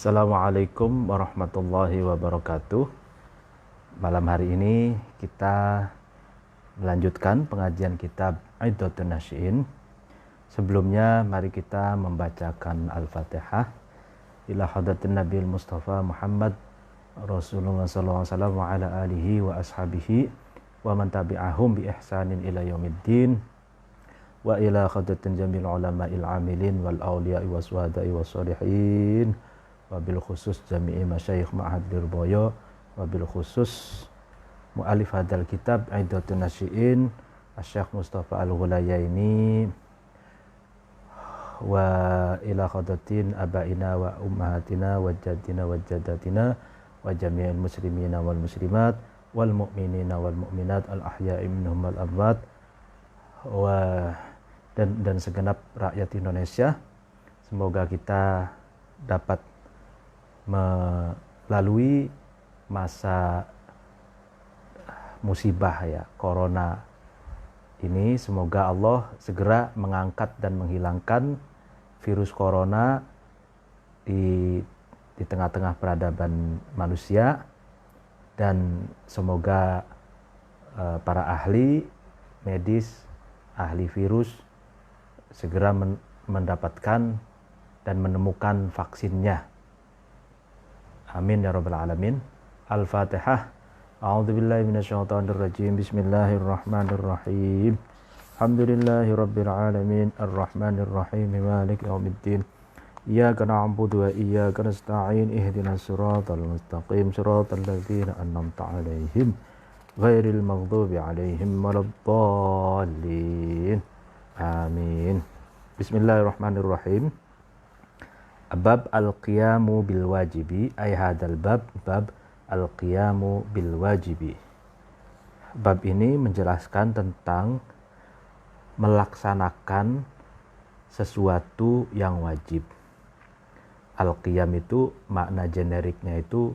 Assalamualaikum warahmatullahi wabarakatuh. Malam hari ini kita melanjutkan pengajian kitab Iddatun Nasyi'in. Sebelumnya mari kita membacakan Al-Fatihah ila hadratin Nabil Mustafa Muhammad Rasulullah sallallahu alaihi wasallam wa ala alihi wa ashabihi wa man tabi'ahum bi ihsanin ila yaumiddin wa ila hadratin jamil ulama'il amilin wal awliya'i waswada'i wassalihin wabil khusus jami'i masyayikh ma'had Lirboyo, wabil khusus mu'alif hadal kitab Iddatun Nasyi'in Syekh Mustafa Al-Ghulayaini wa ila khadatin abaina wa ummahatina wa jaddina wa jaddatina wa jami'il muslimina wal muslimat wal mu'minina wal mu'minat al ahya'i minhum wal amwat dan segenap rakyat Indonesia. Semoga kita dapat melalui masa musibah ya corona ini. Semoga Allah segera mengangkat dan menghilangkan virus corona di tengah-tengah peradaban manusia, dan semoga para ahli medis, ahli virus segera mendapatkan dan menemukan vaksinnya. Amin ya rabbal alamin. Al-Fatihah. A'udzubillahi minasyaitonir rajim. Bismillahirrahmanirrahim. Alhamdulillahi rabbil alamin. Arrahmanir rahim. Maliki yaumiddin. Iyyaka na'budu wa iyyaka nasta'in. Ihdinas siratal mustaqim. Siratal ladzina an'amta 'alaihim ghairil maghdubi 'alaihim waladdallin. Amin. Bismillahirrahmanirrahim. Bab al-qiyamu bil wajibi, ay hadal bab al-qiyamu bil wajibi. Bab ini menjelaskan tentang melaksanakan sesuatu yang wajib. Al-qiyam itu makna generiknya itu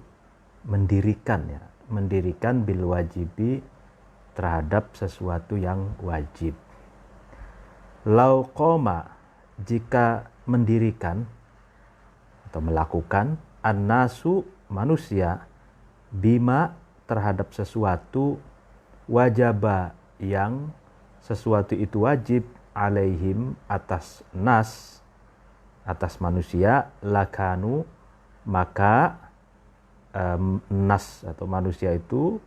mendirikan ya, mendirikan bil wajibi terhadap sesuatu yang wajib. Lau qoma, jika mendirikan atau melakukan, an-nasu manusia, bima terhadap sesuatu, wajaba yang sesuatu itu wajib, alaihim atas nas, atas manusia, lakanu maka nas atau manusia itu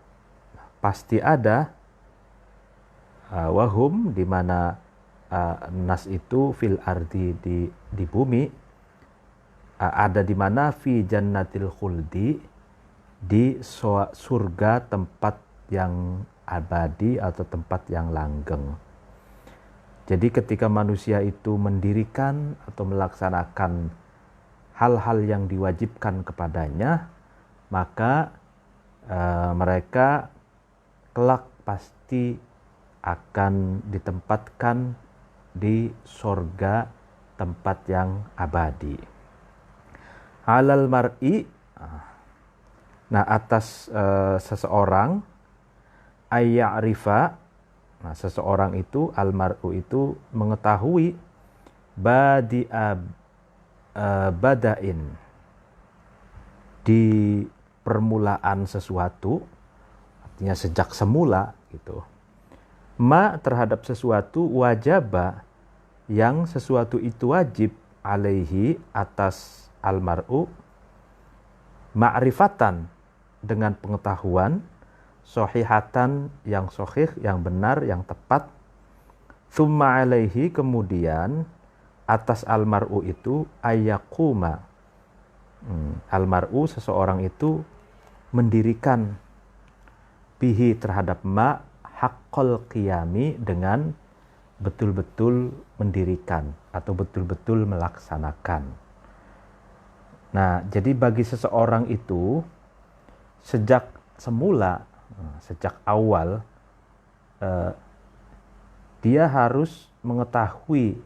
pasti ada, wahum di mana nas itu fil ardi di bumi, ada di mana fi jannatil khuldi, di surga tempat yang abadi atau tempat yang langgeng. Jadi ketika manusia itu mendirikan atau melaksanakan hal-hal yang diwajibkan kepadanya, maka mereka kelak pasti akan ditempatkan di surga tempat yang abadi. Alal mar'i, nah atas seseorang, ayya'rifa, nah seseorang itu, al mar'u itu mengetahui, bada'in, di permulaan sesuatu, artinya sejak semula gitu. Ma terhadap sesuatu, wajaba yang sesuatu itu wajib, alaihi atas al-mar'u, ma'rifatan dengan pengetahuan, sohihatan yang sohih, yang benar, yang tepat, thumma alaihi kemudian atas al-mar'u itu, ayyakuma, al-mar'u seseorang itu mendirikan, bihi terhadap ma, haqqal qiyami dengan betul-betul mendirikan atau betul-betul melaksanakan. Nah, jadi bagi seseorang itu sejak semula, sejak awal, dia harus mengetahui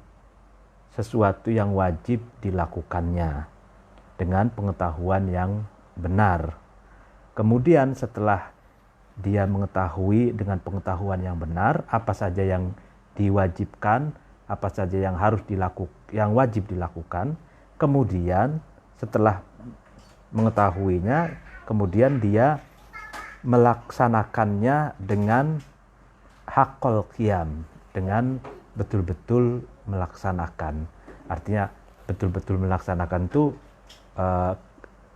sesuatu yang wajib dilakukannya dengan pengetahuan yang benar. Kemudian setelah dia mengetahui dengan pengetahuan yang benar apa saja yang diwajibkan, apa saja yang harus yang wajib dilakukan, kemudian setelah mengetahuinya, kemudian dia melaksanakannya dengan haqqal qiyam, dengan betul-betul melaksanakan. Artinya betul-betul melaksanakan itu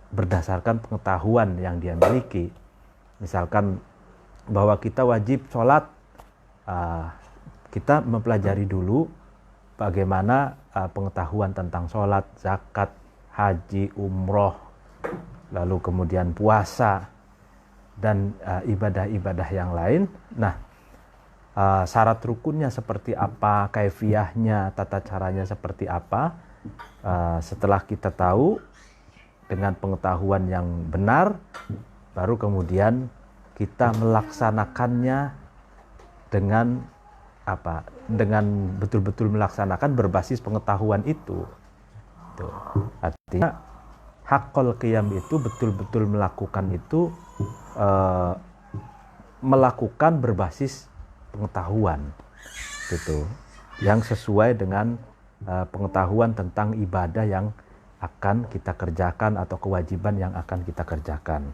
berdasarkan pengetahuan yang dia miliki. Misalkan bahwa kita wajib sholat, kita mempelajari dulu bagaimana pengetahuan tentang sholat, zakat, haji, umroh, lalu kemudian puasa, dan ibadah-ibadah yang lain. Nah, syarat rukunnya seperti apa, kaifiyahnya, tata caranya seperti apa. Setelah kita tahu dengan pengetahuan yang benar, baru kemudian kita melaksanakannya dengan apa? Dengan betul-betul melaksanakan berbasis pengetahuan itu. Tuh. Artinya haqqal qiyam itu betul-betul melakukan itu, melakukan berbasis pengetahuan, gitu, yang sesuai dengan pengetahuan tentang ibadah yang akan kita kerjakan atau kewajiban yang akan kita kerjakan.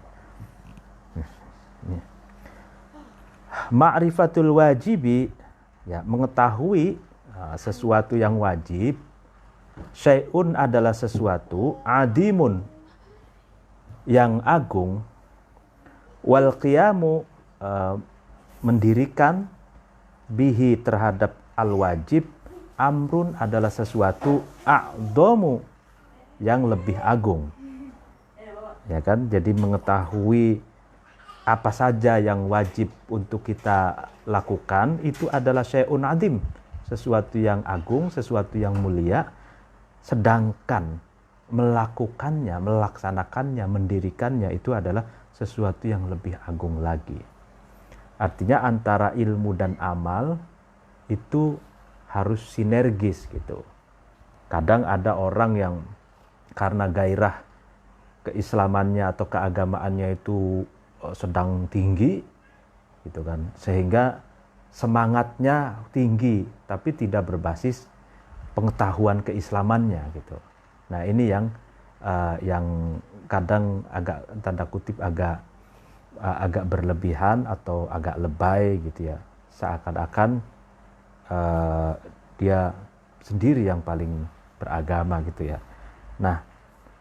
Ma'rifatul wajibi, ya, mengetahui sesuatu yang wajib. Syai'un adalah sesuatu, adimun, yang agung, wal qiyamu, mendirikan, bihi, terhadap al-wajib, amrun, adalah sesuatu, a'dhamu, yang lebih agung. Ya kan? Jadi mengetahui apa saja yang wajib untuk kita lakukan itu adalah syai'un adim, sesuatu yang agung, sesuatu yang mulia. Sedangkan melakukannya, melaksanakannya, mendirikannya itu adalah sesuatu yang lebih agung lagi. Artinya antara ilmu dan amal itu harus sinergis gitu. Kadang ada orang yang karena gairah keislamannya atau keagamaannya itu sedang tinggi gitu kan, sehingga semangatnya tinggi tapi tidak berbasis pengetahuan keislamannya gitu. Nah, ini yang kadang agak tanda kutip agak berlebihan atau agak lebay gitu ya, seakan-akan dia sendiri yang paling beragama gitu ya. Nah,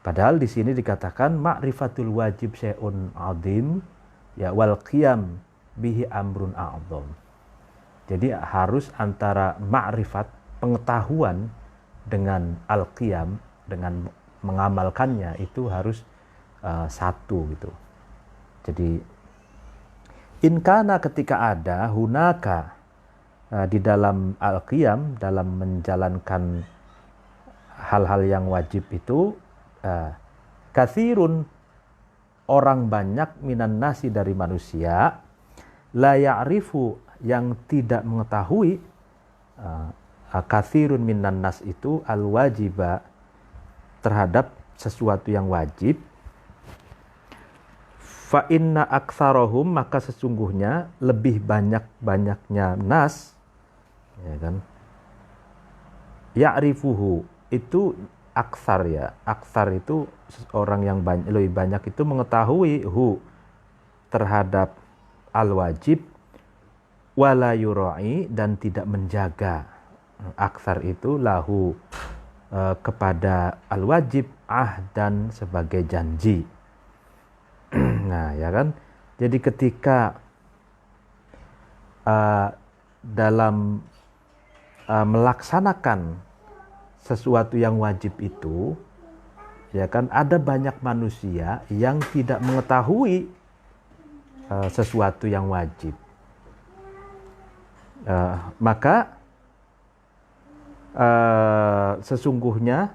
padahal di sini dikatakan ma'rifatul wajib syai'un 'azim, ya, wal qiyam bihi amrun a'dzam. Jadi harus antara ma'rifat, pengetahuan, dengan al-qiyam, dengan mengamalkannya, itu harus satu gitu. Jadi in kana, ketika ada, hunaka, di dalam al-qiyam, dalam menjalankan hal-hal yang wajib itu, katsirun, orang banyak, minan nasi, dari manusia, la ya'rifu, yang tidak mengetahui, katsirun minan nas itu al-wajiba, terhadap sesuatu yang wajib. Fa inna aktsarahum, maka sesungguhnya lebih banyak-banyaknya nas, ya kan, ya'rifuhu, itu aksar, ya. Aksar itu orang yang lebih banyak itu mengetahui hu, terhadap al-wajib, wala yura'i, dan tidak menjaga. Aksar itu lahu, kepada al-wajib, ahdan, sebagai janji. Nah, ya kan, jadi ketika dalam melaksanakan sesuatu yang wajib itu, ya kan, ada banyak manusia yang tidak mengetahui sesuatu yang wajib. Maka sesungguhnya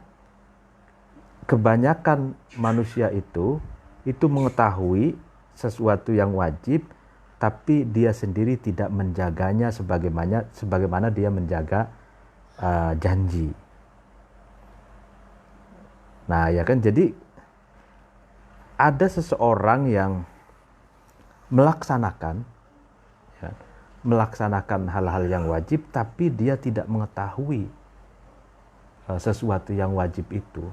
kebanyakan manusia itu mengetahui sesuatu yang wajib, tapi dia sendiri tidak menjaganya sebagaimana dia menjaga janji. Nah, ya kan, jadi ada seseorang yang melaksanakan hal-hal yang wajib, tapi dia tidak mengetahui sesuatu yang wajib itu.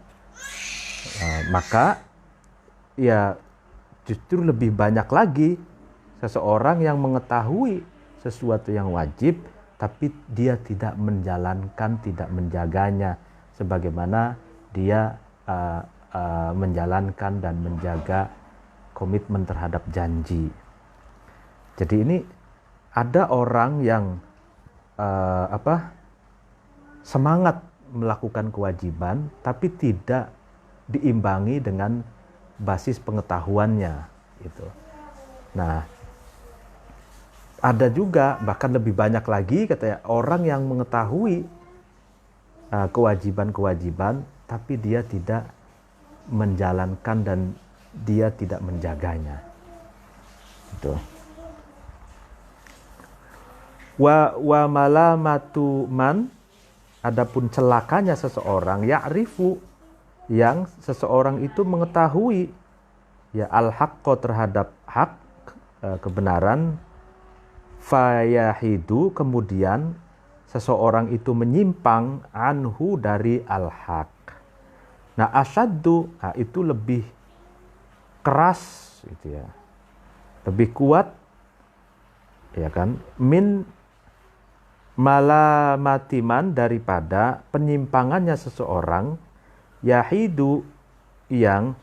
Maka ya justru lebih banyak lagi seseorang yang mengetahui sesuatu yang wajib tapi dia tidak menjalankan, tidak menjaganya sebagaimana dia menjalankan dan menjaga komitmen terhadap janji. Jadi ini ada orang yang semangat melakukan kewajiban tapi tidak diimbangi dengan basis pengetahuannya gitu. Nah, ada juga bahkan lebih banyak lagi katanya orang yang mengetahui kewajiban-kewajiban tapi dia tidak menjalankan dan dia tidak menjaganya. Gitu. Wa malamatu man, adapun celakanya seseorang ya'rifu, yang seseorang itu mengetahui ya al-haqqo terhadap hak, kebenaran, fayahidu, kemudian seseorang itu menyimpang anhu dari al-haq. Nah, asyaddu, itu lebih keras gitu ya. Lebih kuat ya kan, min malamatiman, daripada penyimpangannya seseorang, yahidu yang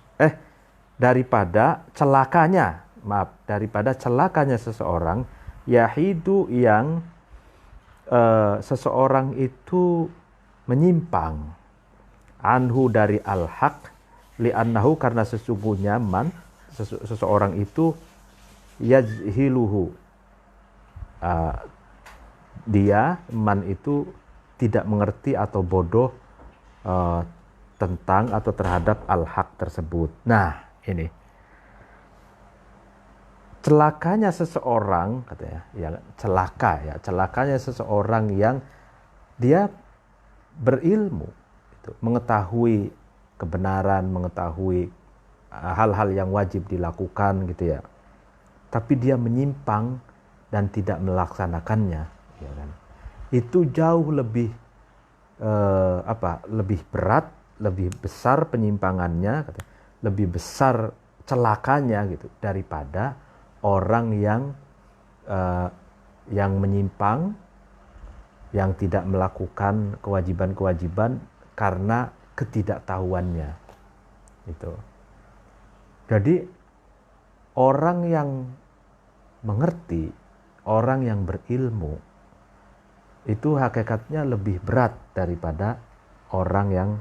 daripada celakanya seseorang, yahidu yang seseorang itu menyimpang anhu dari al-haq, li'annahu, karena sesungguhnya seseorang itu yajhiluhu, dia itu tidak mengerti atau bodoh tentang atau terhadap al-haq tersebut. Nah, ini celakanya seseorang katanya, ya celakanya seseorang yang dia berilmu, itu mengetahui kebenaran, mengetahui hal-hal yang wajib dilakukan gitu ya, tapi dia menyimpang dan tidak melaksanakannya, ya kan? Itu jauh lebih lebih berat, lebih besar penyimpangannya, lebih besar celakanya gitu daripada orang yang menyimpang, yang tidak melakukan kewajiban-kewajiban karena ketidaktahuannya. Gitu. Jadi orang yang mengerti, orang yang berilmu, itu hakikatnya lebih berat daripada orang yang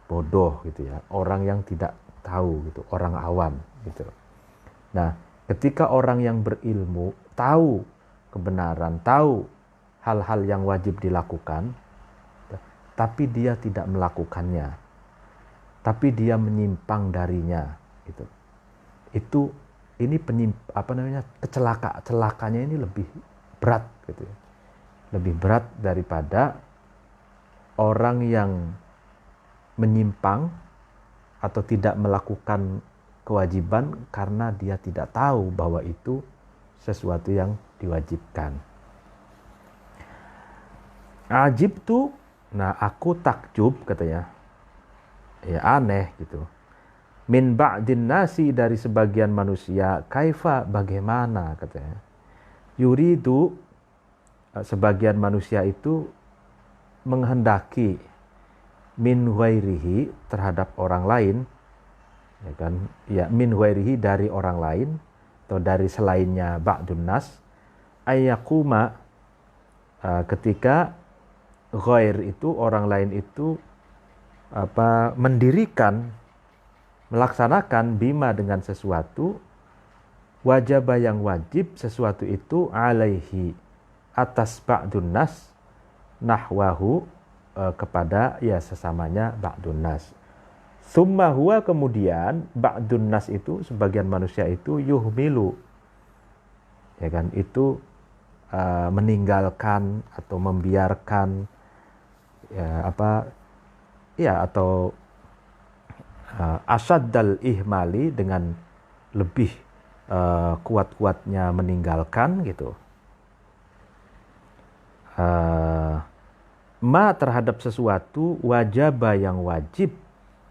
bodoh gitu ya, orang yang tidak tahu gitu, orang awam gitu. Nah, ketika orang yang berilmu tahu kebenaran, tahu hal-hal yang wajib dilakukan, tapi dia tidak melakukannya, tapi dia menyimpang darinya, gitu. Ini celakanya ini lebih berat gitu ya. Lebih berat daripada orang yang menyimpang atau tidak melakukan kewajiban karena dia tidak tahu bahwa itu sesuatu yang diwajibkan. Ajib tuh, nah aku takjub katanya, ya aneh gitu. Min ba'din nasi, dari sebagian manusia, kaifa, bagaimana katanya. Yuridu, sebagian manusia itu menghendaki min ghairihi, terhadap orang lain, ya kan, ya min ghairihi, dari orang lain atau dari selainnya ba'dun nas, ayyakuma, ketika ghair itu orang lain itu mendirikan, melaksanakan bima dengan sesuatu, wajib yang wajib sesuatu itu, alaihi, atas ba'dun nas, nahwahu, kepada ya sesamanya ba'dun nas. Summa huwa, kemudian ba'dun nas itu, sebagian manusia itu, yuhmilu, ya kan, itu meninggalkan atau membiarkan atau asyaddal ihmali, dengan lebih kuat-kuatnya meninggalkan gitu. Ma, terhadap sesuatu, wajaba yang wajib,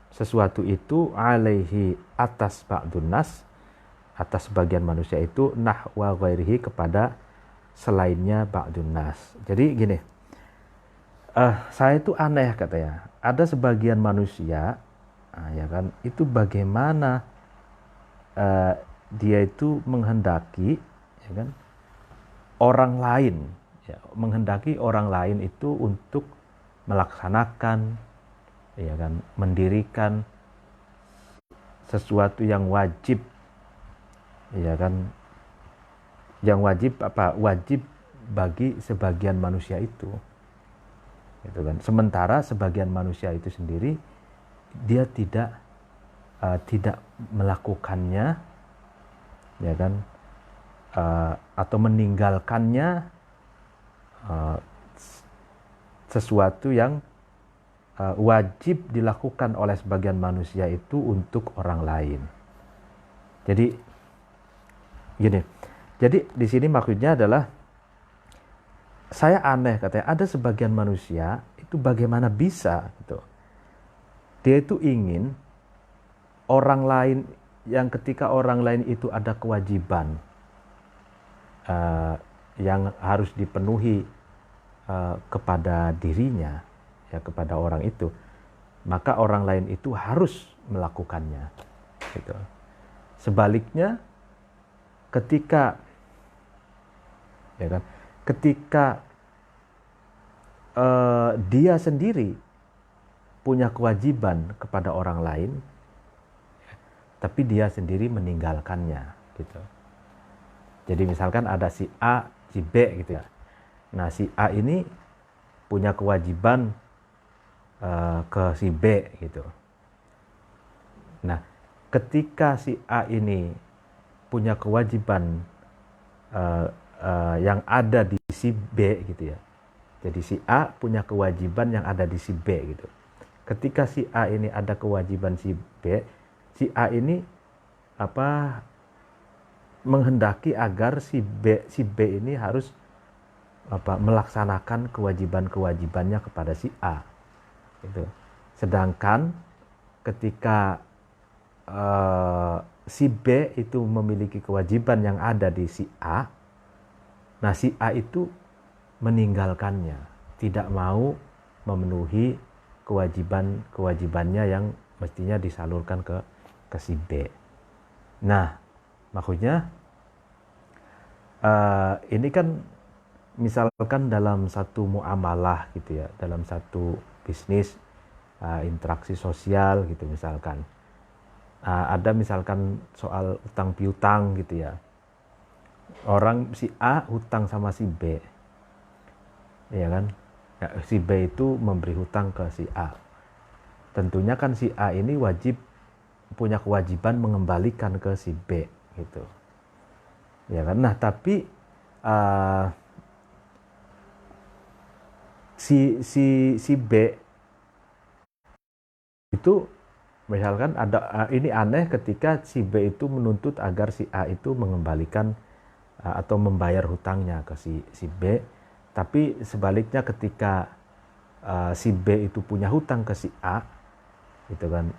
sesuatu itu alaihi atas ba'dun nas, atas sebagian manusia itu, nahwa ghairihi kepada selainnya ba'dun nas. Jadi gini, saya itu aneh katanya. Ada sebagian manusia, ya kan, itu bagaimana dia itu menghendaki, ya kan, orang lain, ya, menghendaki orang lain itu untuk melaksanakan, ya kan, mendirikan sesuatu yang wajib, ya kan, yang wajib apa? Wajib bagi sebagian manusia itu, gitu kan. Sementara sebagian manusia itu sendiri dia tidak melakukannya, ya kan, atau meninggalkannya sesuatu yang wajib dilakukan oleh sebagian manusia itu untuk orang lain. Jadi gini, jadi di sini maksudnya adalah saya aneh katanya, ada sebagian manusia itu bagaimana bisa gitu. Dia itu ingin orang lain, yang ketika orang lain itu ada kewajiban yang harus dipenuhi kepada dirinya, ya, kepada orang itu, maka orang lain itu harus melakukannya, gitu. Sebaliknya, ketika, ya kan, ketika dia sendiri punya kewajiban kepada orang lain, tapi dia sendiri meninggalkannya, gitu. Jadi misalkan ada si A, si B, gitu ya. Nah, si A ini punya kewajiban ke si B, gitu. Nah, ketika si A ini punya kewajiban yang ada di si B, gitu ya. Jadi si A punya kewajiban yang ada di si B, gitu. Ketika si A ini ada kewajiban si B, si A ini menghendaki agar si B ini harus melaksanakan kewajiban-kewajibannya kepada si A, gitu. Sedangkan ketika si B itu memiliki kewajiban yang ada di si A, nah si A itu meninggalkannya, tidak mau memenuhi kewajibannya yang mestinya disalurkan ke si B. Nah, maksudnya ini kan misalkan dalam satu muamalah, gitu ya, dalam satu bisnis, interaksi sosial, gitu misalkan. Ada misalkan soal utang piutang, gitu ya. Orang si A hutang sama si B, ya kan? Ya, si B itu memberi hutang ke si A. Tentunya kan si A ini punya kewajiban mengembalikan ke si B, gitu. Ya kan? Nah, tapi si B itu misalkan ini aneh ketika si B itu menuntut agar si A itu mengembalikan atau membayar hutangnya ke si B, tapi sebaliknya ketika si B itu punya hutang ke si A, gitu kan.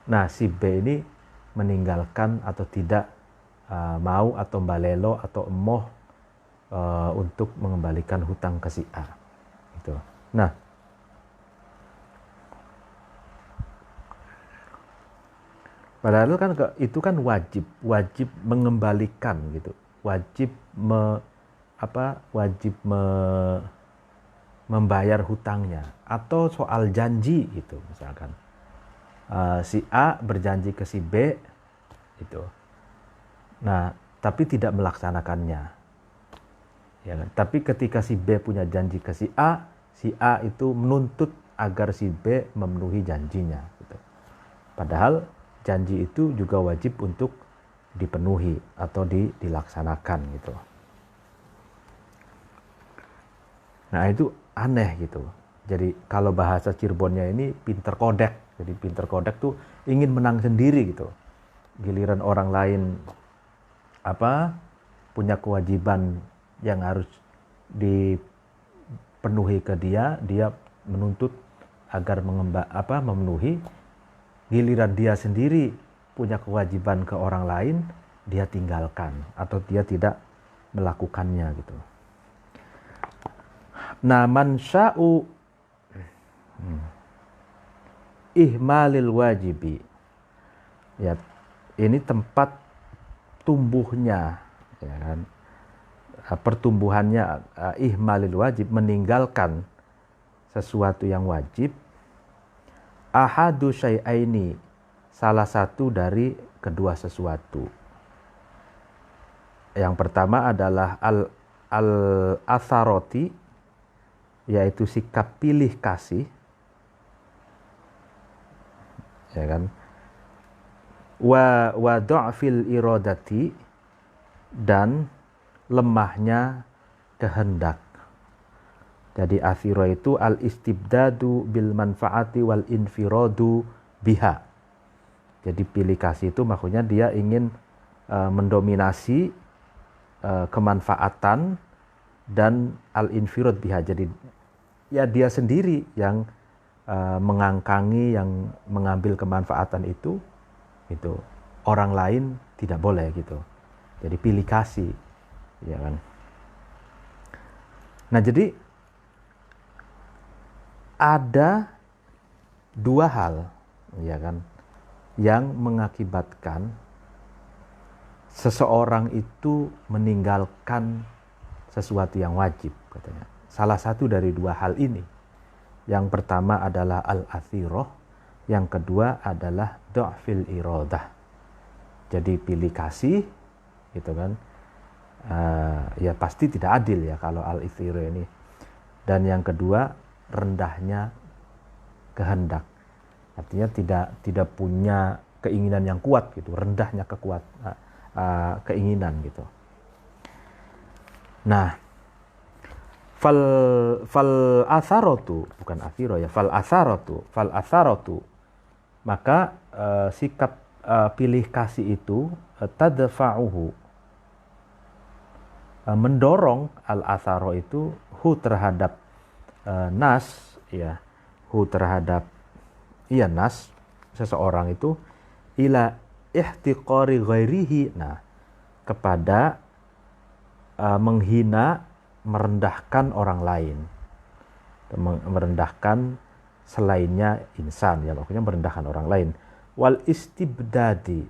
Nah, si B ini meninggalkan atau tidak mau atau balelo atau emoh untuk mengembalikan hutang ke si A, gitu. Nah, padahal kan itu kan wajib mengembalikan, gitu, wajib membayar hutangnya, atau soal janji, gitu misalkan si A berjanji ke si B, gitu. Nah, tapi tidak melaksanakannya, ya kan? Tapi ketika si B punya janji ke si A itu menuntut agar si B memenuhi janjinya, gitu. Padahal janji itu juga wajib untuk dipenuhi atau dilaksanakan, gitu. Nah, itu aneh, gitu. Jadi kalau bahasa Cirebonnya ini pinter kodek. Jadi pinter kodek tuh ingin menang sendiri, gitu. Giliran orang lain punya kewajiban yang harus dipenuhi ke dia menuntut agar memenuhi. giliran dia sendiri punya kewajiban ke orang lain, dia tinggalkan atau dia tidak melakukannya gitu. Nah, man sya'u ihmalil wajibi. Ya, ini tempat tumbuhnya, ya kan? Pertumbuhannya ihmalil wajib, meninggalkan sesuatu yang wajib. Ahadu syai'aini, salah satu dari kedua sesuatu. Yang pertama adalah al-atharoti, yaitu sikap pilih kasih, ya kan? Wa dha'fil iradati, dan lemahnya kehendak. Jadi athiro itu al-istibdadu bil manfaati wal infiradu biha. Jadi pilih kasih itu maksudnya dia ingin mendominasi kemanfaatan dan al-infirad biha. Jadi ya dia sendiri yang mengangkangi, yang mengambil kemanfaatan itu orang lain tidak boleh gitu. Jadi pilih kasih, ya kan. Nah, jadi ada dua hal, ya kan, yang mengakibatkan seseorang itu meninggalkan sesuatu yang wajib, katanya. Salah satu dari dua hal ini. Yang pertama adalah al-athiroh, yang kedua adalah dha'fil iradah. Jadi pilih kasih, gitu kan. Ya pasti tidak adil ya kalau al-athiroh ini. Dan yang kedua, rendahnya kehendak. Artinya tidak punya keinginan yang kuat gitu, rendahnya keinginan gitu. Nah, fal atharatu, bukan athiro ya, fal atharatu, maka sikap pilih kasih itu tadfa'uhu, mendorong al-atharo itu terhadap nas, ya, terhadap nas, seseorang itu ila ihtiqari ghairihi, nah, kepada menghina, merendahkan orang lain, merendahkan selainnya insan, ya, maksudnya merendahkan orang lain. Wal istibdadi,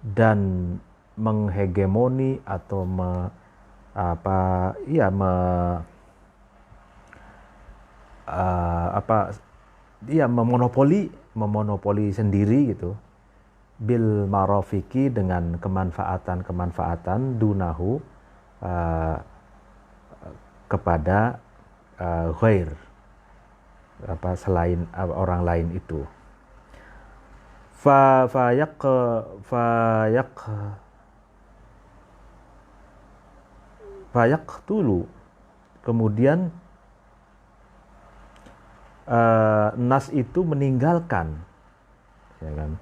dan menghegemoni atau memonopoli sendiri gitu, bil marofiki, dengan kemanfaatan dunahu, kepada ghair, selain orang lain itu. Fayaqtulu, kemudian nas itu meninggalkan, ya kan,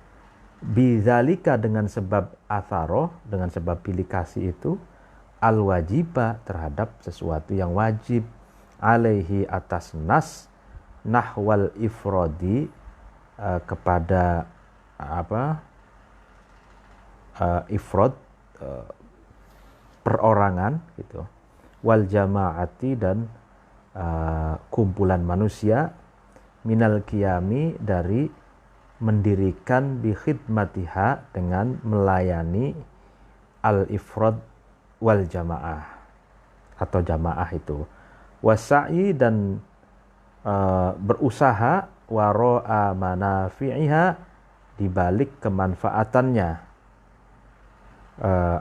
bidzalika, dengan sebab atharoh, dengan sebab pilih kasih itu, al-wajiba, terhadap sesuatu yang wajib, alaihi, atas nas, nahwal ifrodi, kepada ifrod, perorangan gitu, wal jamaati, dan kumpulan manusia, minal qiyami, dari mendirikan, bi khidmatiha, dengan melayani al-ifrad wal jamaah, atau jamaah itu, wasa'i, dan berusaha, waro'a manafi'iha, dibalik kemanfaatannya,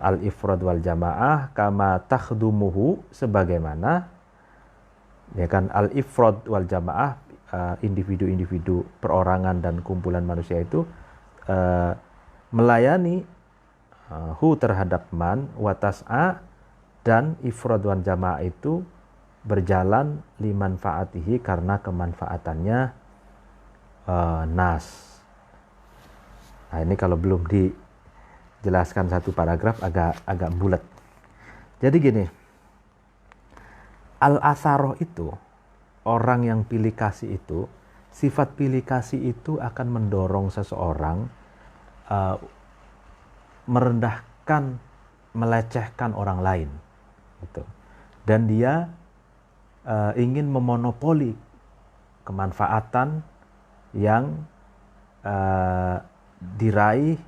al-ifrad wal jamaah, kama takhdumuhu, sebagaimana, ya kan, al-ifrad wal jamaah, individu-individu, perorangan dan kumpulan manusia itu melayani terhadap man, watas'a, dan ifrad wal jamaah itu berjalan limanfaatihi, karena kemanfaatannya nas. Nah, ini kalau belum dijelaskan satu paragraf agak bulat. Jadi gini, al-atharoh itu, orang yang pilih kasih itu, sifat pilih kasih itu akan mendorong seseorang merendahkan, melecehkan orang lain, gitu. Dan dia ingin memonopoli kemanfaatan yang diraih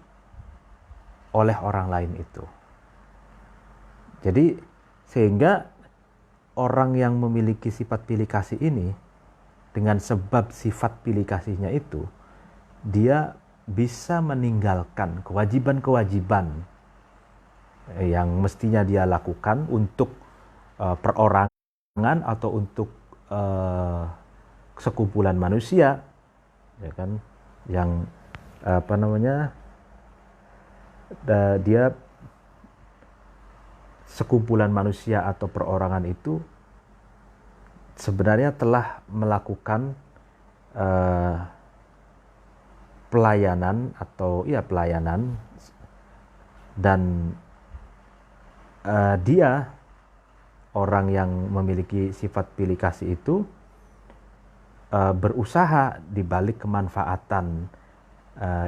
oleh orang lain itu. Jadi sehingga orang yang memiliki sifat pilih kasih ini, dengan sebab sifat pilih kasihnya itu, dia bisa meninggalkan kewajiban-kewajiban yang mestinya dia lakukan untuk perorangan atau untuk sekumpulan manusia, ya kan, yang dia sekumpulan manusia atau perorangan itu sebenarnya telah melakukan pelayanan dan dia, orang yang memiliki sifat pilih kasih itu, berusaha di balik kemanfaatan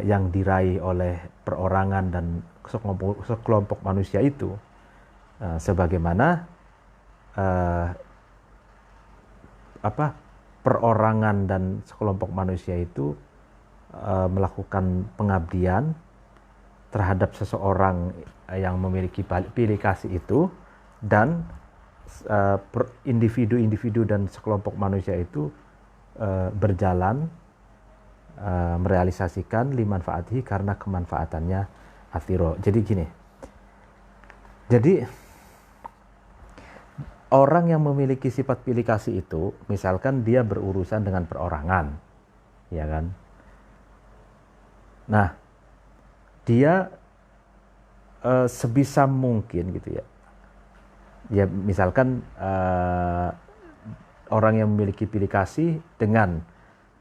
yang diraih oleh perorangan dan sekelompok manusia itu, sebagaimana perorangan dan sekelompok manusia itu melakukan pengabdian terhadap seseorang yang memiliki pilih kasih itu, dan individu-individu dan sekelompok manusia itu berjalan merealisasikan limanfaatihi karena kemanfaatannya athiro. Jadi gini, jadi orang yang memiliki sifat pilih kasih itu, misalkan dia berurusan dengan perorangan, ya kan? Nah, dia sebisa mungkin gitu ya. Ya misalkan orang yang memiliki pilih kasih dengan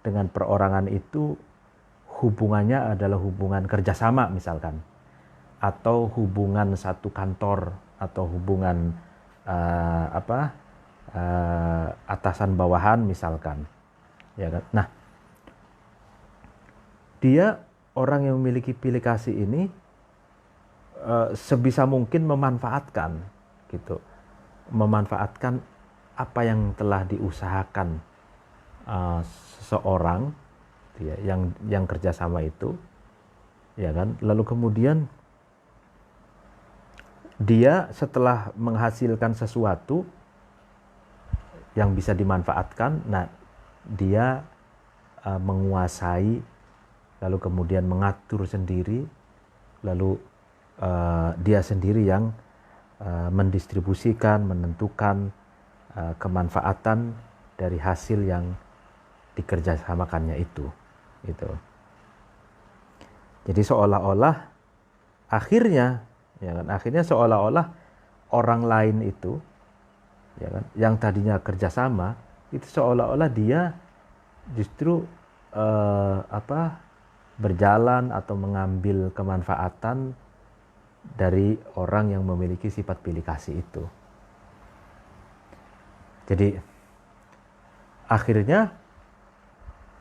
perorangan itu hubungannya adalah hubungan kerjasama misalkan, atau hubungan satu kantor, atau hubungan atasan bawahan misalkan, ya kan. Nah, dia, orang yang memiliki pilih kasih ini, sebisa mungkin memanfaatkan apa yang telah diusahakan seseorang, ya, yang kerjasama itu, ya kan. Lalu kemudian dia setelah menghasilkan sesuatu yang bisa dimanfaatkan, nah dia menguasai, lalu kemudian mengatur sendiri, lalu dia sendiri yang mendistribusikan, menentukan kemanfaatan dari hasil yang dikerjasamakannya itu, gitu. Jadi seolah-olah akhirnya seolah-olah orang lain itu, ya kan, yang tadinya kerjasama itu seolah-olah dia justru berjalan atau mengambil kemanfaatan dari orang yang memiliki sifat pilih kasih itu. Jadi akhirnya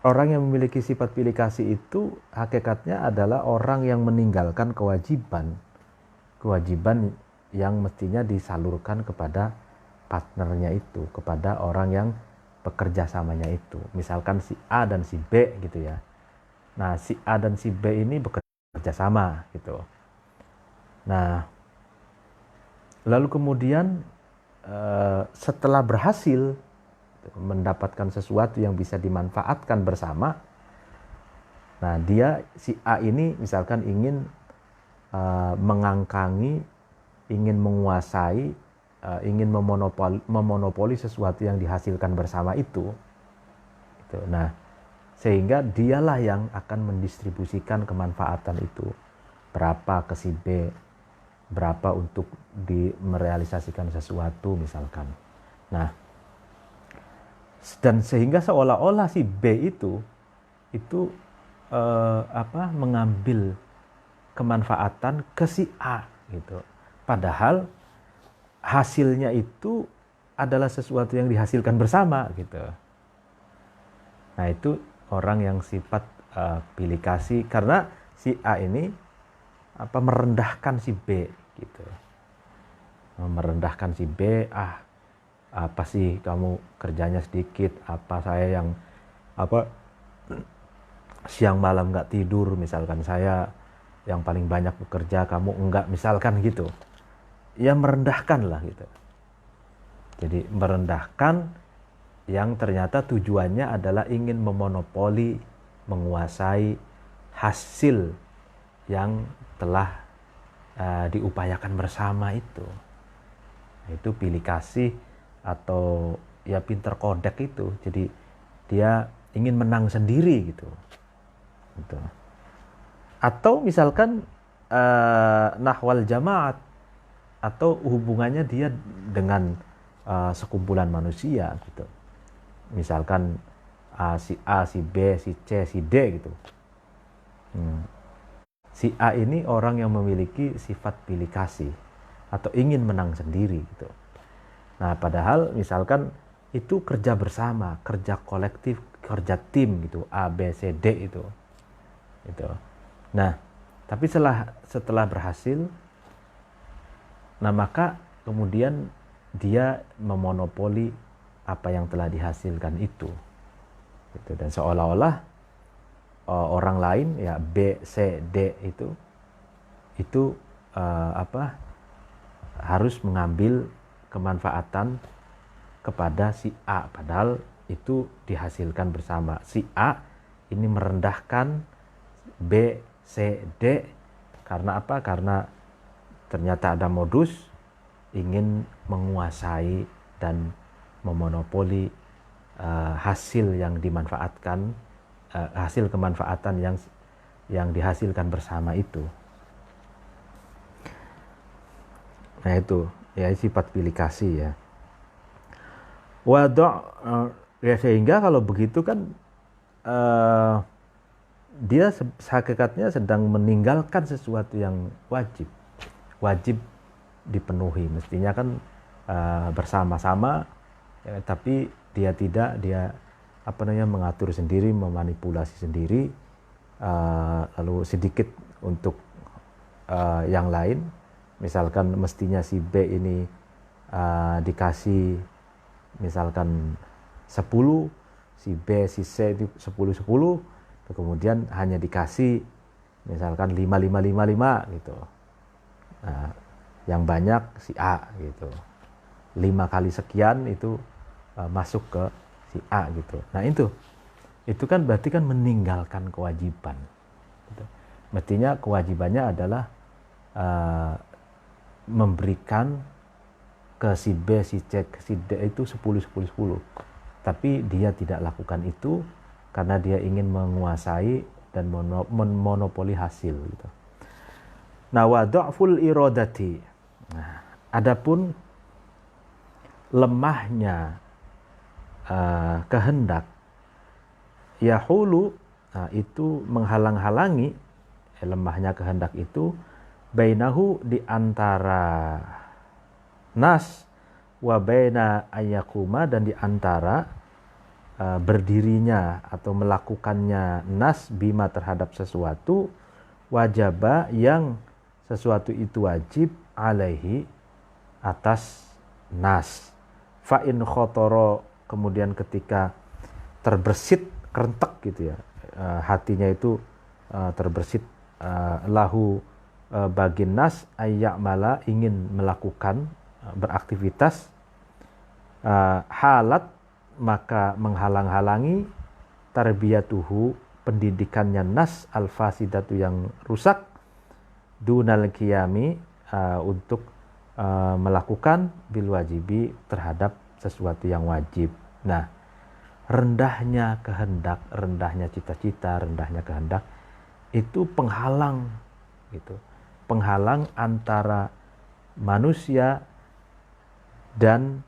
orang yang memiliki sifat pilih kasih itu hakikatnya adalah orang yang meninggalkan kewajiban yang mestinya disalurkan kepada partnernya itu, kepada orang yang bekerja samanya itu. Misalkan si A dan si B gitu ya. Nah, si A dan si B ini bekerja sama gitu. Nah, lalu kemudian setelah berhasil mendapatkan sesuatu yang bisa dimanfaatkan bersama, nah dia, si A ini misalkan ingin mengangkangi, ingin menguasai, ingin memonopoli sesuatu yang dihasilkan bersama itu. Nah, sehingga dialah yang akan mendistribusikan kemanfaatan itu, berapa ke si B, berapa untuk merealisasikan sesuatu misalkan. Nah, dan sehingga seolah-olah si B itu mengambil kemanfaatan ke si A gitu. Padahal hasilnya itu adalah sesuatu yang dihasilkan bersama gitu. Nah, itu orang yang sifat pilih kasih, karena si A ini merendahkan si B gitu. Merendahkan si B, apa sih kamu kerjanya sedikit, apa saya yang siang malam nggak tidur, misalkan saya yang paling banyak bekerja, kamu enggak, misalkan gitu. Ya merendahkan lah gitu. Jadi merendahkan yang ternyata tujuannya adalah ingin memonopoli, menguasai hasil yang telah diupayakan bersama itu. Itu pilih kasih atau ya pinter kodek itu. Jadi dia ingin menang sendiri gitu. Atau misalkan nahwal jamaat, atau hubungannya dia dengan sekumpulan manusia gitu. Misalkan si A, si B, si C, si D gitu. Si A ini orang yang memiliki sifat pilih kasih atau ingin menang sendiri gitu. Nah, padahal misalkan itu kerja bersama, kerja kolektif, kerja tim gitu, A, B, C, D itu. Gitu. Nah, tapi setelah berhasil, nah maka kemudian dia memonopoli apa yang telah dihasilkan itu. Gitu. Dan seolah-olah orang lain ya B, C, D itu harus mengambil kemanfaatan kepada si A, padahal itu dihasilkan bersama. Si A ini merendahkan B, C, D karena apa? Karena ternyata ada modus ingin menguasai dan memonopoli hasil yang dimanfaatkan, hasil kemanfaatan yang dihasilkan bersama itu. Nah itu ya sifat pilih kasih ya. Ya sehingga kalau begitu kan dia hakikatnya sedang meninggalkan sesuatu yang wajib dipenuhi. Mestinya kan bersama-sama, tapi dia tidak, dia mengatur sendiri, memanipulasi sendiri, lalu sedikit untuk yang lain. Misalkan mestinya si B ini dikasih misalkan 10, si B, si C itu 10, kemudian hanya dikasih misalkan 5 gitu. Nah, yang banyak si A gitu. 5 kali sekian itu masuk ke si A gitu. Nah itu kan berarti kan meninggalkan kewajiban. Gitu. Mestinya kewajibannya adalah memberikan ke si B, si C, si D itu 10. Tapi dia tidak lakukan itu karena dia ingin menguasai dan memonopoli hasil gitu. Nah, wa dha'ful iradati. Nah, adapun lemahnya kehendak, yahulu, itu menghalang-halangi, lemahnya kehendak itu bainahu, di antara nas, wa baina ayyakuma, dan di antara berdirinya atau melakukannya nas bima, terhadap sesuatu, wajaba, yang sesuatu itu wajib, alaihi, atas nas. Fa in khotoro, kemudian ketika terbersit, kerentek gitu ya, hatinya itu terbersit, lahu, bagi nas, ayya'mala, ingin melakukan, beraktivitas, halat, maka menghalang-halangi, tarbiyatuhu, pendidikannya nas, al-fasidatu, yang rusak, dunal qiyami, untuk melakukan bil wajibi, terhadap sesuatu yang wajib. Nah, rendahnya kehendak, rendahnya cita-cita, rendahnya kehendak itu penghalang gitu. Penghalang antara manusia dan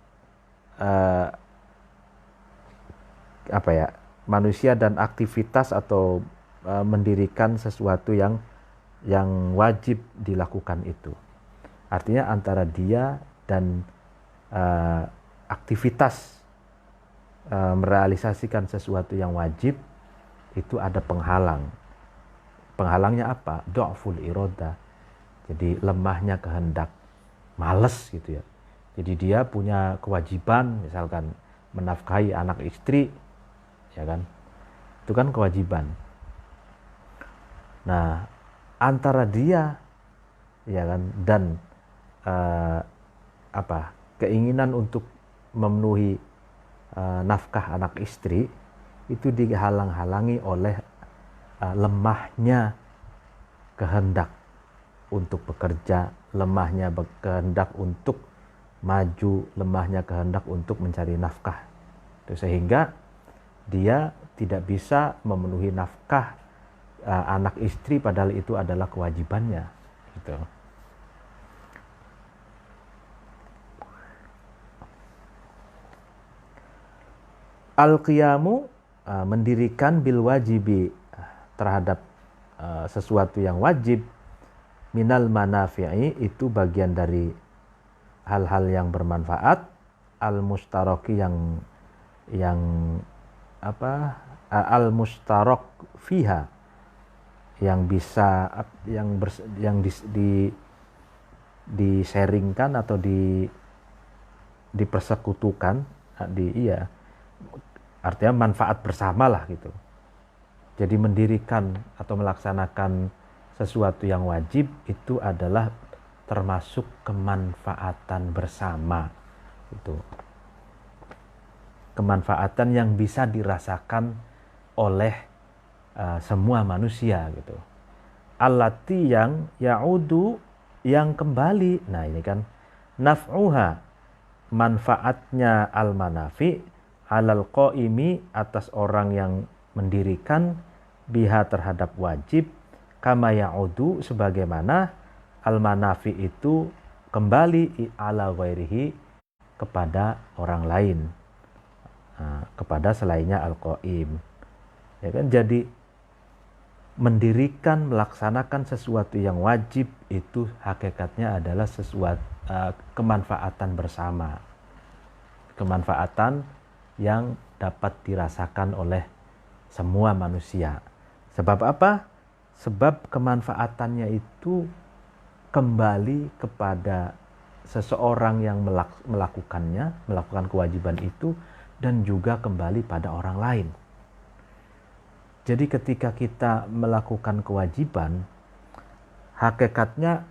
manusia dan aktivitas atau mendirikan sesuatu yang wajib dilakukan itu. Artinya antara dia dan aktivitas merealisasikan sesuatu yang wajib itu ada penghalang. Penghalangnya apa? Du'ful iroda. Jadi lemahnya kehendak, males gitu ya. Jadi dia punya kewajiban, misalkan menafkahi anak istri, ya kan? Itu kan kewajiban. Nah, antara dia, ya kan, dan keinginan untuk memenuhi nafkah anak istri itu dihalang-halangi oleh lemahnya kehendak untuk bekerja, lemahnya kehendak untuk maju, lemahnya kehendak untuk mencari nafkah. Sehingga dia tidak bisa memenuhi nafkah anak istri padahal itu adalah kewajibannya gitu. Al-qiyamu, mendirikan bil wajibi, terhadap sesuatu yang wajib, minal manafi'i, itu bagian dari hal-hal yang bermanfaat, al-mustaraki, yang al-mustarok fiha, yang bisa yang di-sharingkan atau dipersekutukan, artinya manfaat bersama lah gitu. Jadi mendirikan atau melaksanakan sesuatu yang wajib itu adalah termasuk kemanfaatan bersama itu. Kemanfaatan yang bisa dirasakan oleh semua manusia gitu. Allati, yang ya'udu, yang kembali. Nah ini kan naf'uha, manfaatnya al-manafi, alal qaimi, atas orang yang mendirikan, biha, terhadap wajib, kama ya'udu, sebagaimana al-manafi itu kembali ala ghairihi, kepada orang lain, kepada selainnya al-qaim. Ya kan, jadi mendirikan, melaksanakan sesuatu yang wajib itu hakikatnya adalah sesuatu kemanfaatan bersama. Kemanfaatan yang dapat dirasakan oleh semua manusia. Sebab apa? Sebab kemanfaatannya itu kembali kepada seseorang yang melakukannya, melakukan kewajiban itu, dan juga kembali pada orang lain. Jadi ketika kita melakukan kewajiban, hakikatnya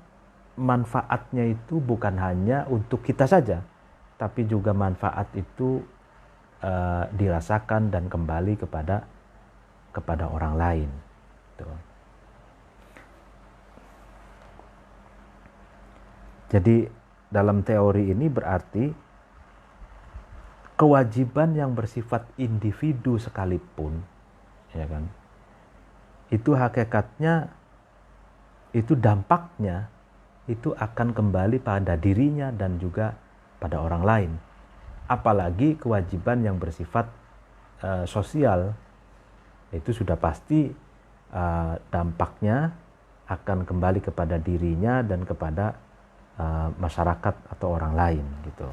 manfaatnya itu bukan hanya untuk kita saja, tapi juga manfaat itu dirasakan dan kembali kepada orang lain. Tuh. Jadi dalam teori ini berarti kewajiban yang bersifat individu sekalipun, ya kan, itu hakikatnya, itu dampaknya itu akan kembali pada dirinya dan juga pada orang lain. Apalagi kewajiban yang bersifat sosial, itu sudah pasti dampaknya akan kembali kepada dirinya dan kepada masyarakat atau orang lain gitu.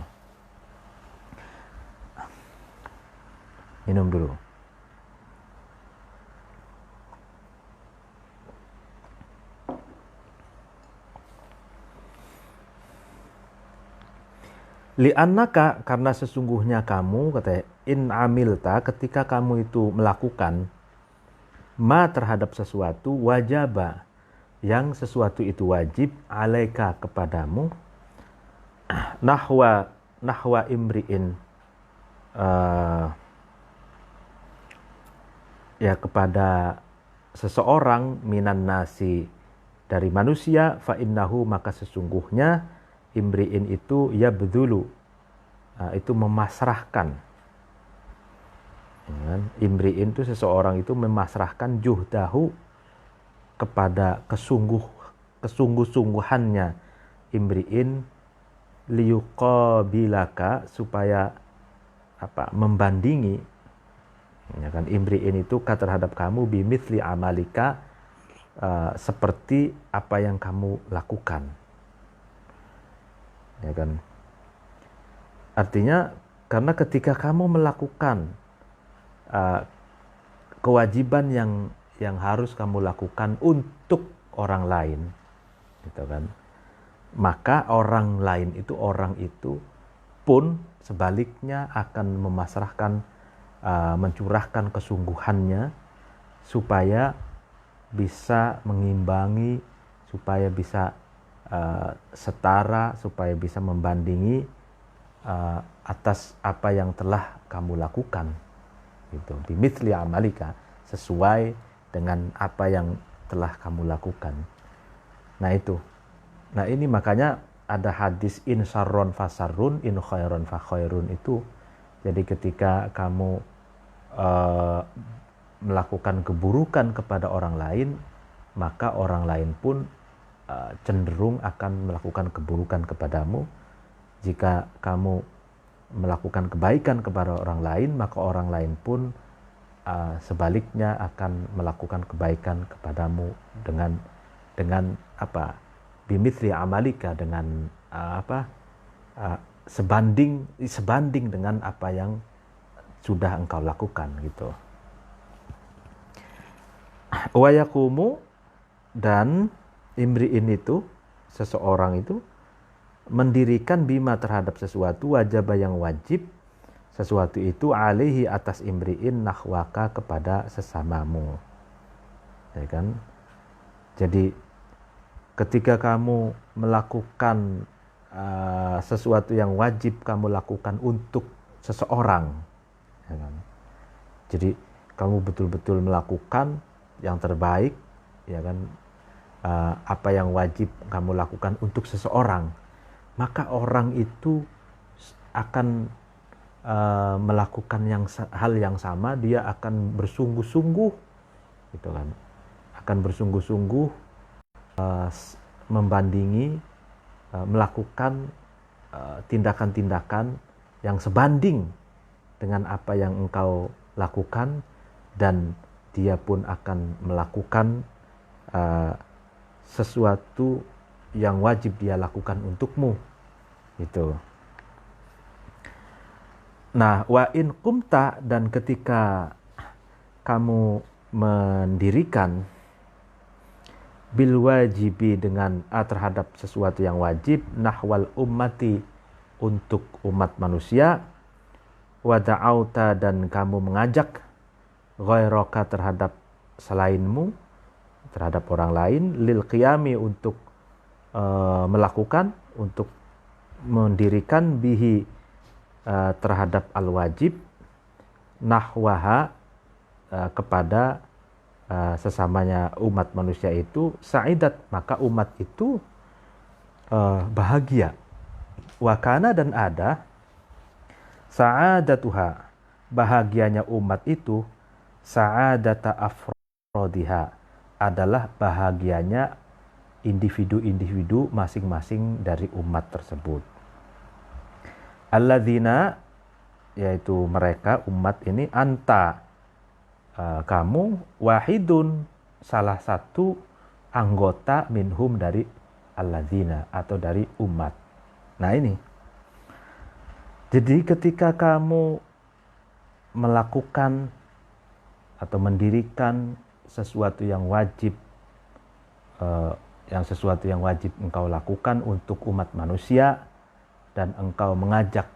Minum dulu. Li'annaka, karena sesungguhnya kamu, katanya, in amilta, ketika kamu itu melakukan ma, terhadap sesuatu, wajaba, yang sesuatu itu wajib, alaika, kepadamu, nahwa imri'in, ya, kepada seseorang, minan nasi, dari manusia, fa innahu, maka sesungguhnya imri'in itu yabdhulu, itu memasrahkan. Imri'in itu seseorang itu memasrahkan juhdahu, kepada kesungguh-sungguhannya imri'in, liyuqabilaka, supaya membandingi, ya kan, imri'in itu terhadap kamu, bimithli amalika, seperti apa yang kamu lakukan. Ya kan, artinya karena ketika kamu melakukan kewajiban yang harus kamu lakukan untuk orang lain, gitu kan. Maka orang itu pun sebaliknya akan memasrahkan, mencurahkan kesungguhannya supaya bisa mengimbangi, supaya bisa setara, supaya bisa membandingi atas apa yang telah kamu lakukan, gitu. Bimithli amalika, sesuai dengan apa yang telah kamu lakukan. Nah itu. Nah ini makanya ada hadis in syarron fasarrun in khairon fa khairun itu. Jadi ketika kamu melakukan keburukan kepada orang lain, maka orang lain pun cenderung akan melakukan keburukan kepadamu. Jika kamu melakukan kebaikan kepada orang lain, maka orang lain pun sebaliknya akan melakukan kebaikan kepadamu dengan apa? Bimithli amalika, dengan sebanding dengan apa yang sudah engkau lakukan, gitu. Wa yaqumu, dan imri'in itu, seseorang itu mendirikan bima terhadap sesuatu, wajib yang wajib sesuatu itu alaihi atas imri'in nahwaka kepada sesamamu, ya kan. Jadi ketika kamu melakukan sesuatu yang wajib kamu lakukan untuk seseorang, ya kan? Jadi kamu betul-betul melakukan yang terbaik, ya kan, apa yang wajib kamu lakukan untuk seseorang, maka orang itu akan melakukan hal yang sama. Dia akan bersungguh-sungguh, gitu kan, akan bersungguh-sungguh membandingi, melakukan tindakan-tindakan yang sebanding dengan apa yang engkau lakukan, dan dia pun akan melakukan sesuatu yang wajib dia lakukan untukmu, gitu. Nah, wa in qumta, dan ketika kamu mendirikan bil wajibi dengan terhadap sesuatu yang wajib, nahwal ummati untuk umat manusia, wa da'auta, dan kamu mengajak ghairaka terhadap selainmu, terhadap orang lain, lil qiyami untuk melakukan, untuk mendirikan bihi terhadap al-wajib, nahwaha kepada sesamanya umat manusia itu, sa'idat, maka umat itu bahagia. Wakana, dan ada sa'adatuha, bahagianya umat itu, sa'adata afrodiha, adalah bahagianya individu-individu masing-masing dari umat tersebut. Alladzina, yaitu mereka, umat ini, anta, kamu, wahidun, salah satu anggota, minhum, dari alladzina, atau dari umat. Nah ini, jadi ketika kamu melakukan atau mendirikan sesuatu yang wajib, sesuatu yang wajib engkau lakukan untuk umat manusia, dan engkau mengajak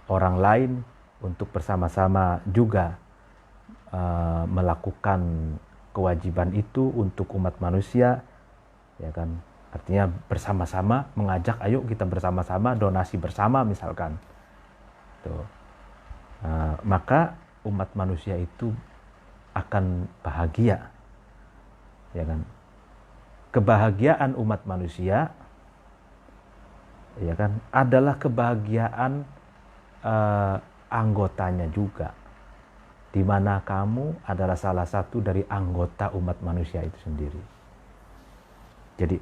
orang lain untuk bersama-sama juga melakukan kewajiban itu untuk umat manusia, ya kan. Artinya bersama-sama mengajak, ayo kita bersama-sama donasi bersama misalkan. Tuh. Maka umat manusia itu akan bahagia, ya kan. Kebahagiaan umat manusia, ya kan, adalah kebahagiaan anggotanya juga, di mana kamu adalah salah satu dari anggota umat manusia itu sendiri. Jadi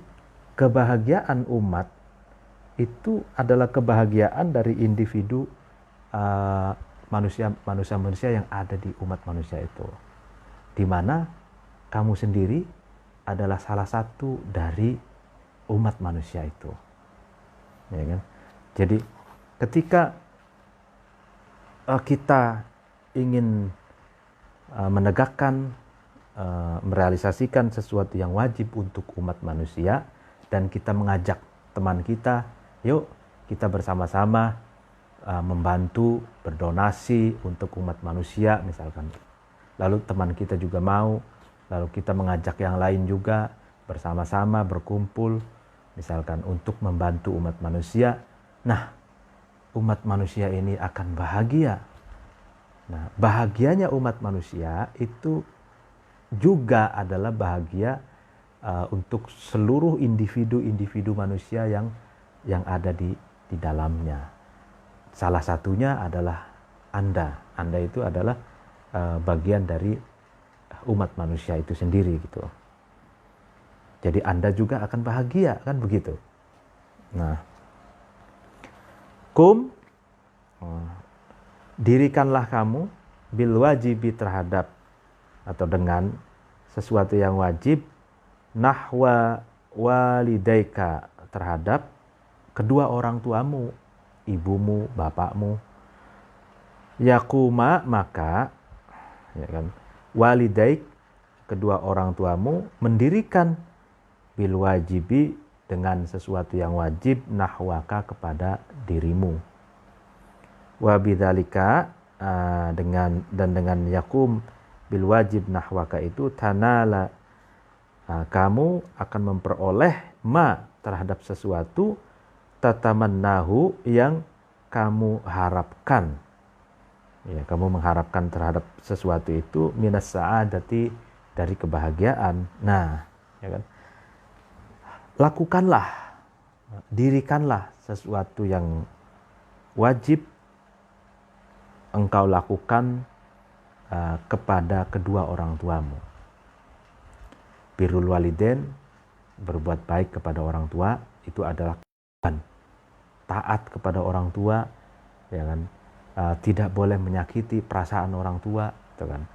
kebahagiaan umat itu adalah kebahagiaan dari individu manusia-manusia yang ada di umat manusia itu, di mana kamu sendiri adalah salah satu dari umat manusia itu, ya kan. Jadi ketika kita ingin menegakkan, merealisasikan sesuatu yang wajib untuk umat manusia, dan kita mengajak teman kita, yuk kita bersama-sama membantu berdonasi untuk umat manusia misalkan. Lalu teman kita juga mau, lalu kita mengajak yang lain juga bersama-sama berkumpul misalkan untuk membantu umat manusia. Nah, umat manusia ini akan bahagia. Nah, bahagianya umat manusia itu juga adalah bahagia untuk seluruh individu-individu manusia yang ada di dalamnya. Salah satunya adalah Anda. Anda itu adalah bagian dari umat manusia itu sendiri gitu. Jadi Anda juga akan bahagia, kan begitu. Nah, dirikanlah kamu bil wajibi terhadap atau dengan sesuatu yang wajib, nahwa walidaika terhadap kedua orang tuamu, ibumu, bapakmu. Yakuma maka, ya kan, walidaik kedua orang tuamu mendirikan bil wajibi dengan sesuatu yang wajib, nahwaka kepada dirimu. Wabidzalika dengan yakum bil wajib nahwaka itu tanala, kamu akan memperoleh ma terhadap sesuatu tatamannahu yang kamu harapkan. Ya, kamu mengharapkan terhadap sesuatu itu minas sa'adati, dari kebahagiaan. Nah, ya kan? Lakukanlah, dirikanlah sesuatu yang wajib engkau lakukan kepada kedua orang tuamu. Birrul walidain, berbuat baik kepada orang tua, itu adalah kewajiban. Taat kepada orang tua, ya kan, tidak boleh menyakiti perasaan orang tua, gitu kan.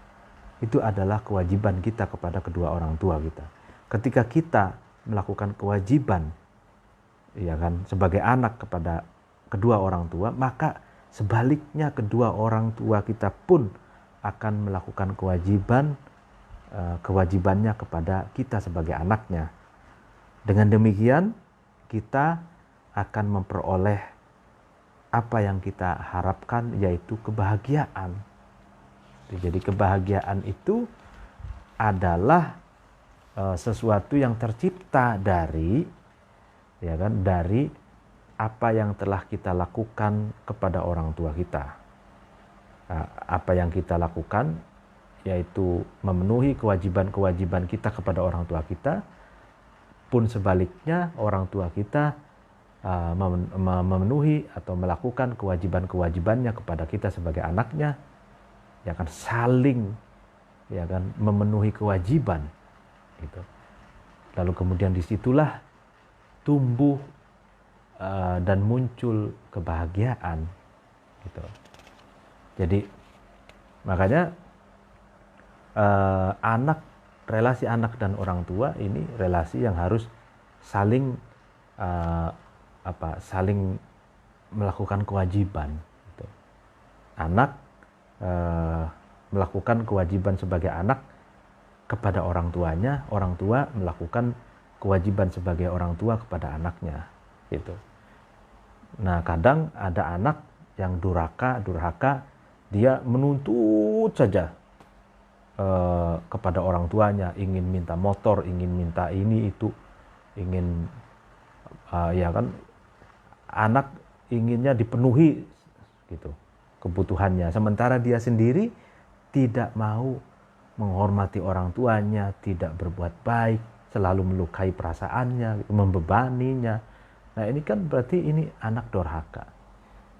Itu adalah kewajiban kita kepada kedua orang tua kita. Ketika kita melakukan kewajiban, ya kan, sebagai anak kepada kedua orang tua, maka sebaliknya kedua orang tua kita pun akan melakukan kewajibannya kepada kita sebagai anaknya. Dengan demikian kita akan memperoleh apa yang kita harapkan, yaitu kebahagiaan. Jadi kebahagiaan itu adalah sesuatu yang tercipta dari, ya kan, dari apa yang telah kita lakukan kepada orang tua kita. Apa yang kita lakukan yaitu memenuhi kewajiban-kewajiban kita kepada orang tua kita, pun sebaliknya orang tua kita memenuhi atau melakukan kewajiban-kewajibannya kepada kita sebagai anaknya, ya kan, saling, ya kan, memenuhi kewajiban gitu. Lalu kemudian disitulah tumbuh dan muncul kebahagiaan gitu. Jadi makanya relasi anak dan orang tua ini relasi yang harus saling saling melakukan kewajiban gitu. Anak melakukan kewajiban sebagai anak kepada orang tuanya, orang tua melakukan kewajiban sebagai orang tua kepada anaknya gitu. Nah, kadang ada anak yang durhaka, dia menuntut saja kepada orang tuanya, ingin minta motor, ingin minta ini itu, ingin ya kan, anak inginnya dipenuhi gitu kebutuhannya, sementara dia sendiri tidak mau menghormati orang tuanya, tidak berbuat baik, selalu melukai perasaannya, membebaninya. Nah, ini kan berarti ini anak durhaka,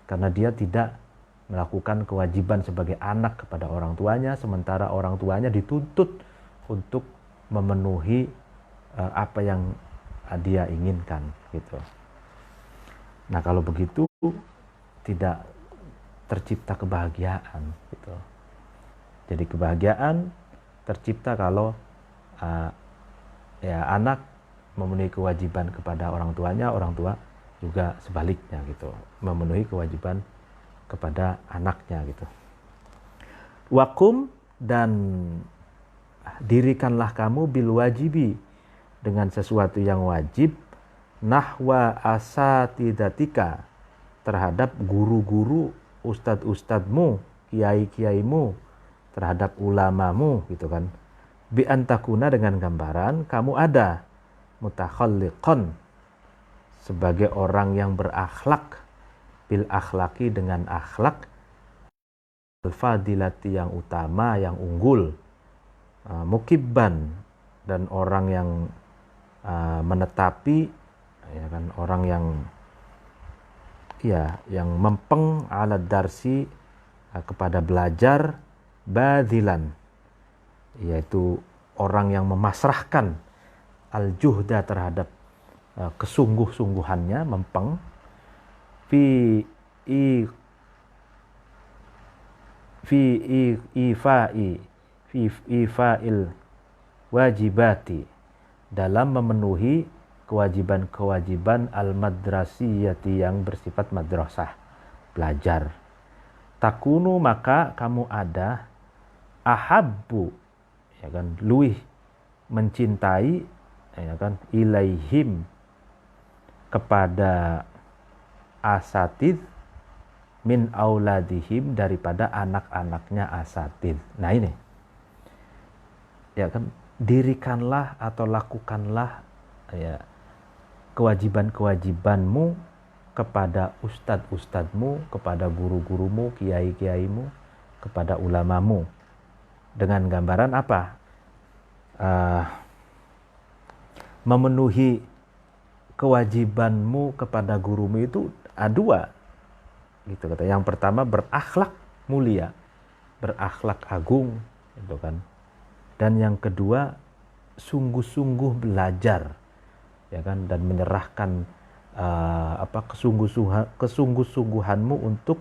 karena dia tidak melakukan kewajiban sebagai anak kepada orang tuanya, sementara orang tuanya dituntut untuk memenuhi apa yang dia inginkan gitu. Nah, kalau begitu tidak tercipta kebahagiaan gitu. Jadi kebahagiaan tercipta kalau ya anak memenuhi kewajiban kepada orang tuanya, orang tua juga sebaliknya gitu, memenuhi kewajiban kepada anaknya gitu. Wakum, dan dirikanlah kamu bil wajibi dengan sesuatu yang wajib nahwa asatidatika terhadap guru-guru, ustadz-ustadzmu, kiai-kiaimu, terhadap ulamamu gitu kan. Bi antakuna dengan gambaran kamu ada mutakhalliqan sebagai orang yang berakhlak, bil akhlaki dengan akhlak, al-fadilati yang utama, yang unggul, mukibban dan orang yang menetapi, ya kan, orang yang yang mempeng ala darsi kepada belajar, badilan yaitu orang yang memasrahkan al-juhda terhadap kesungguh-sungguhannya, mempeng fi ifa'il wajibati dalam memenuhi kewajiban-kewajiban al-madrasiyati yang bersifat madrasah, belajar. Takunu maka kamu ada ahabbu, ya kan, luih mencintai, ya kan, ilaihim kepada asatid min auladihim daripada anak-anaknya asatid. Nah ini, ya kan, dirikanlah atau lakukanlah ya kewajiban-kewajibanmu kepada ustadz-ustadzmu, kepada guru-gurumu, kiai-kiaimu, kepada ulamamu. Dengan gambaran apa? Memenuhi kewajibanmu kepada gurumu itu dua. Gitu kata. Yang pertama berakhlak mulia, berakhlak agung, gitu kan. Dan yang kedua sungguh-sungguh belajar, ya kan, dan menyerahkan kesungguh-sungguhanmu untuk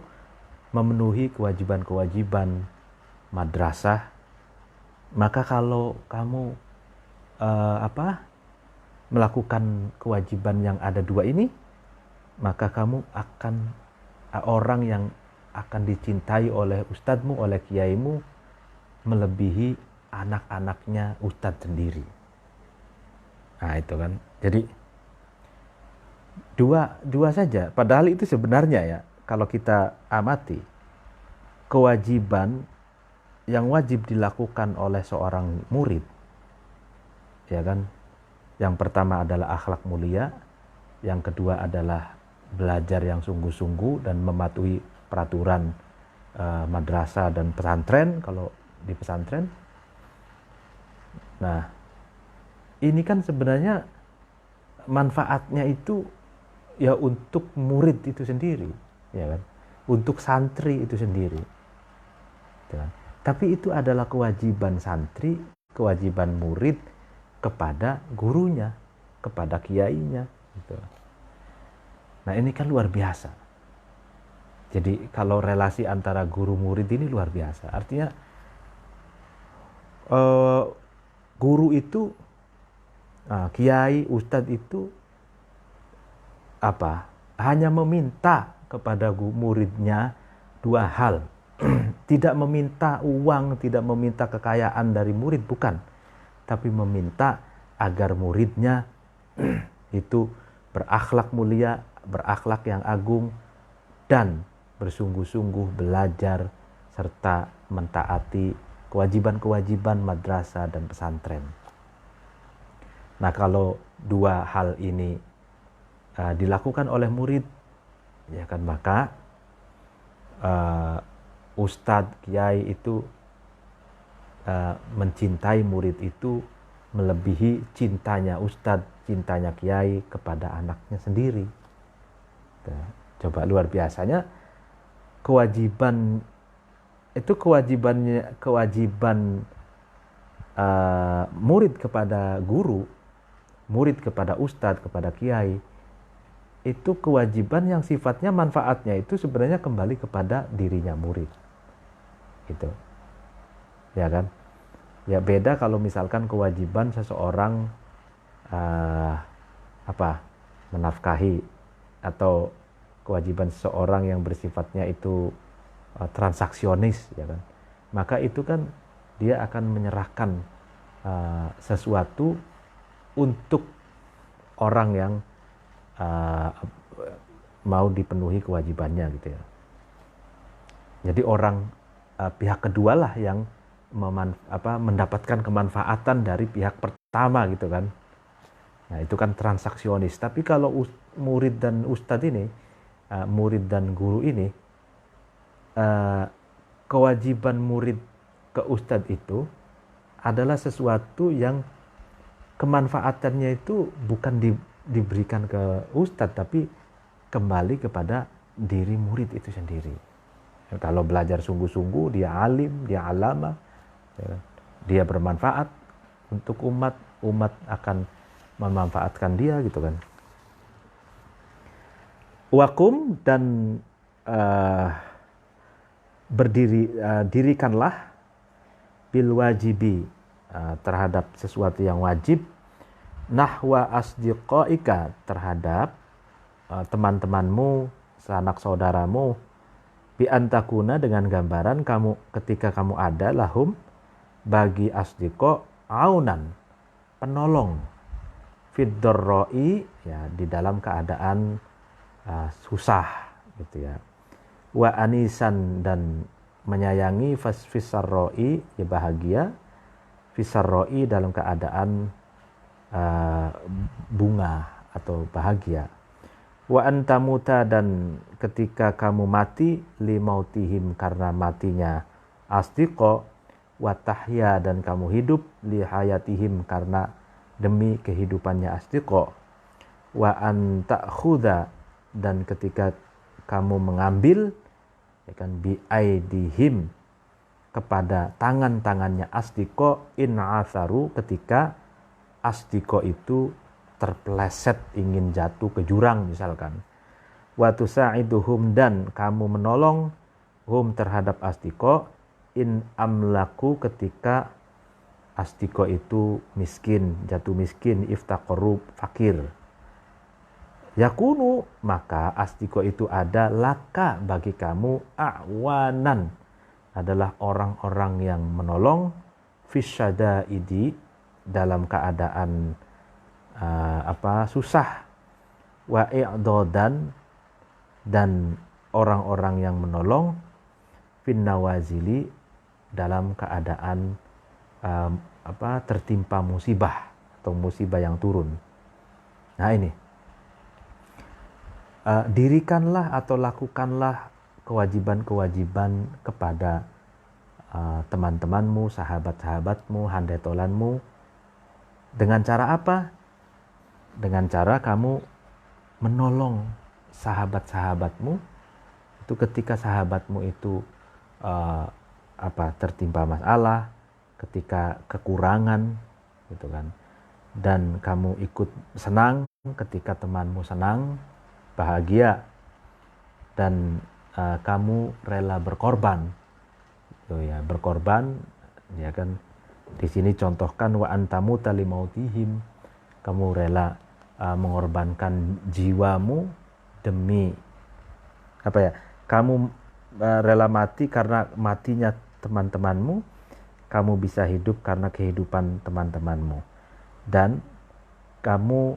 memenuhi kewajiban-kewajiban madrasah. Maka kalau kamu melakukan kewajiban yang ada dua ini, maka kamu akan orang yang akan dicintai oleh ustadzmu, oleh kiaimu, melebihi anak-anaknya ustadz sendiri. Nah itu kan, jadi dua saja. Padahal itu sebenarnya, ya, kalau kita amati, kewajiban yang wajib dilakukan oleh seorang murid, ya kan, yang pertama adalah akhlak mulia, yang kedua adalah belajar yang sungguh-sungguh dan mematuhi peraturan madrasah dan pesantren kalau di pesantren. Nah, ini kan sebenarnya manfaatnya itu ya untuk murid itu sendiri, ya kan, untuk santri itu sendiri, ya kan? Tapi itu adalah kewajiban santri, kewajiban murid kepada gurunya, kepada kiainya, gitu. Nah ini kan luar biasa. Jadi kalau relasi antara guru murid ini luar biasa. Artinya guru itu, kiai, ustadz itu hanya meminta kepada muridnya dua hal. Tidak meminta uang, tidak meminta kekayaan dari murid, bukan. Tapi meminta agar muridnya itu berakhlak mulia, berakhlak yang agung, dan bersungguh-sungguh belajar serta mentaati kewajiban-kewajiban madrasah dan pesantren. Nah kalau dua hal ini dilakukan oleh murid, ya kan, maka ustadz, kiai itu mencintai murid itu melebihi cintanya ustadz, cintanya kiai kepada anaknya sendiri. Coba luar biasanya kewajiban itu, kewajiban murid kepada guru, murid kepada ustadz, kepada kiai, itu kewajiban yang sifatnya manfaatnya itu sebenarnya kembali kepada dirinya murid, gitu, ya kan? Ya beda kalau misalkan kewajiban seseorang menafkahi, atau kewajiban seseorang yang bersifatnya itu transaksionis, ya kan? Maka itu kan dia akan menyerahkan sesuatu untuk orang yang mau dipenuhi kewajibannya gitu ya. Jadi orang pihak kedua lah yang mendapatkan kemanfaatan dari pihak pertama gitu kan. Nah itu kan transaksionis. Tapi kalau murid dan ustadz ini, murid dan guru ini, kewajiban murid ke ustadz itu adalah sesuatu yang kemanfaatannya itu bukan diberikan ke ustadz, tapi kembali kepada diri murid itu sendiri. Kalau belajar sungguh-sungguh, dia alim, dia alama, dia bermanfaat untuk umat, umat akan memanfaatkan dia gitu kan. Wakum dan dirikanlah bil wajibi terhadap sesuatu yang wajib, nahwa asdiqaika terhadap teman-temanmu, sanak saudaramu, bi antakuna dengan gambaran kamu ketika kamu ada lahum bagi asdiqo aunan penolong fiddorroi ya di dalam keadaan susah gitu ya, wa anisan dan menyayangi fisarroi ya bahagia, fisarroi dalam keadaan bunga atau bahagia, wa antamuta dan ketika kamu mati limautihim karena matinya asdiqo, wa tahya dan kamu hidup lihayatihim karena demi kehidupannya asdiqo, wa antakhudha dan ketika kamu mengambil ya kan biaidihim kepada tangan-tangannya asdiqo in atharu ketika asdiqo itu terpeleset ingin jatuh ke jurang misalkan, wa tusaiduhum dan kamu menolong hum terhadap asdiqo in amlaku ketika asdiqo itu miskin, jatuh miskin, iftaqaru fakir, yakunu maka asdiqo itu ada laka bagi kamu awanan adalah orang-orang yang menolong fisyadaidi dalam keadaan susah, wa i'dodan dan orang-orang yang menolong finnawazili dalam keadaan tertimpa musibah atau musibah yang turun. Nah ini dirikanlah atau lakukanlah kewajiban-kewajiban kepada teman-temanmu, sahabat-sahabatmu, handetolanmu. Dengan cara apa? Dengan cara kamu menolong sahabat-sahabatmu itu ketika sahabatmu itu tertimpa masalah, ketika kekurangan gitu kan, dan kamu ikut senang ketika temanmu senang, bahagia, dan kamu rela berkorban gitu ya, berkorban ya kan. Di sini contohkan wa antamu talimautihim, kamu rela mengorbankan jiwamu demi kamu rela mati karena matinya teman-temanmu, kamu bisa hidup karena kehidupan teman-temanmu, dan kamu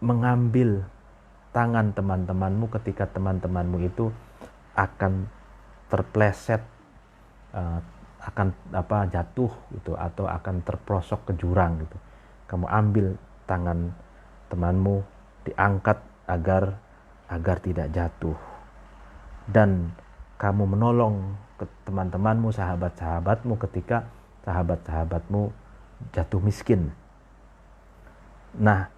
mengambil tangan teman-temanmu ketika teman-temanmu itu akan terpleset, akan jatuh gitu atau akan terprosok ke jurang gitu. Kamu ambil tangan temanmu, diangkat agar tidak jatuh, dan kamu menolong ke teman-temanmu, sahabat-sahabatmu ketika sahabat-sahabatmu jatuh miskin. Nah,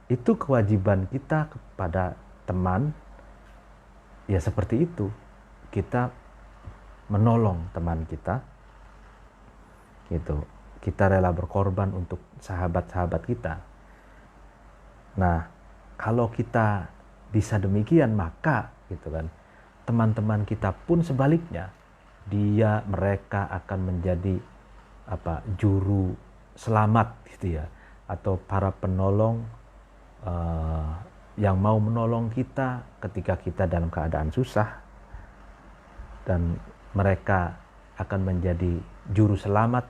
itu kewajiban kita kepada teman ya, seperti itu. Kita menolong teman kita gitu. Kita rela berkorban untuk sahabat-sahabat kita. Nah, kalau kita bisa demikian, maka gitu kan, teman-teman kita pun sebaliknya, mereka akan menjadi juru selamat gitu ya, atau para penolong yang mau menolong kita ketika kita dalam keadaan susah, dan mereka akan menjadi juru selamat,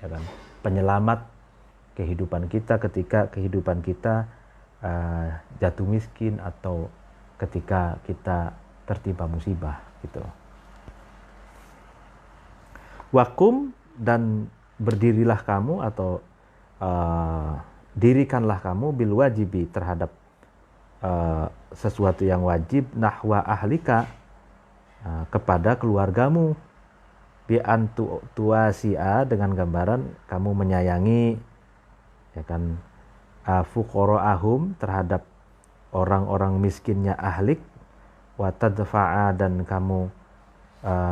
ya kan, penyelamat kehidupan kita ketika kehidupan kita jatuh miskin atau ketika kita tertimpa musibah gitu. Wakum, dan berdirilah kamu atau dirikanlah kamu bil wajibi, terhadap sesuatu yang wajib, nahwa ahlika, kepada keluargamu, bi antu tuasia, dengan gambaran kamu menyayangi, ya kan, fuqara'ahum, terhadap orang-orang miskinnya ahlik, wa tadfa'a, dan kamu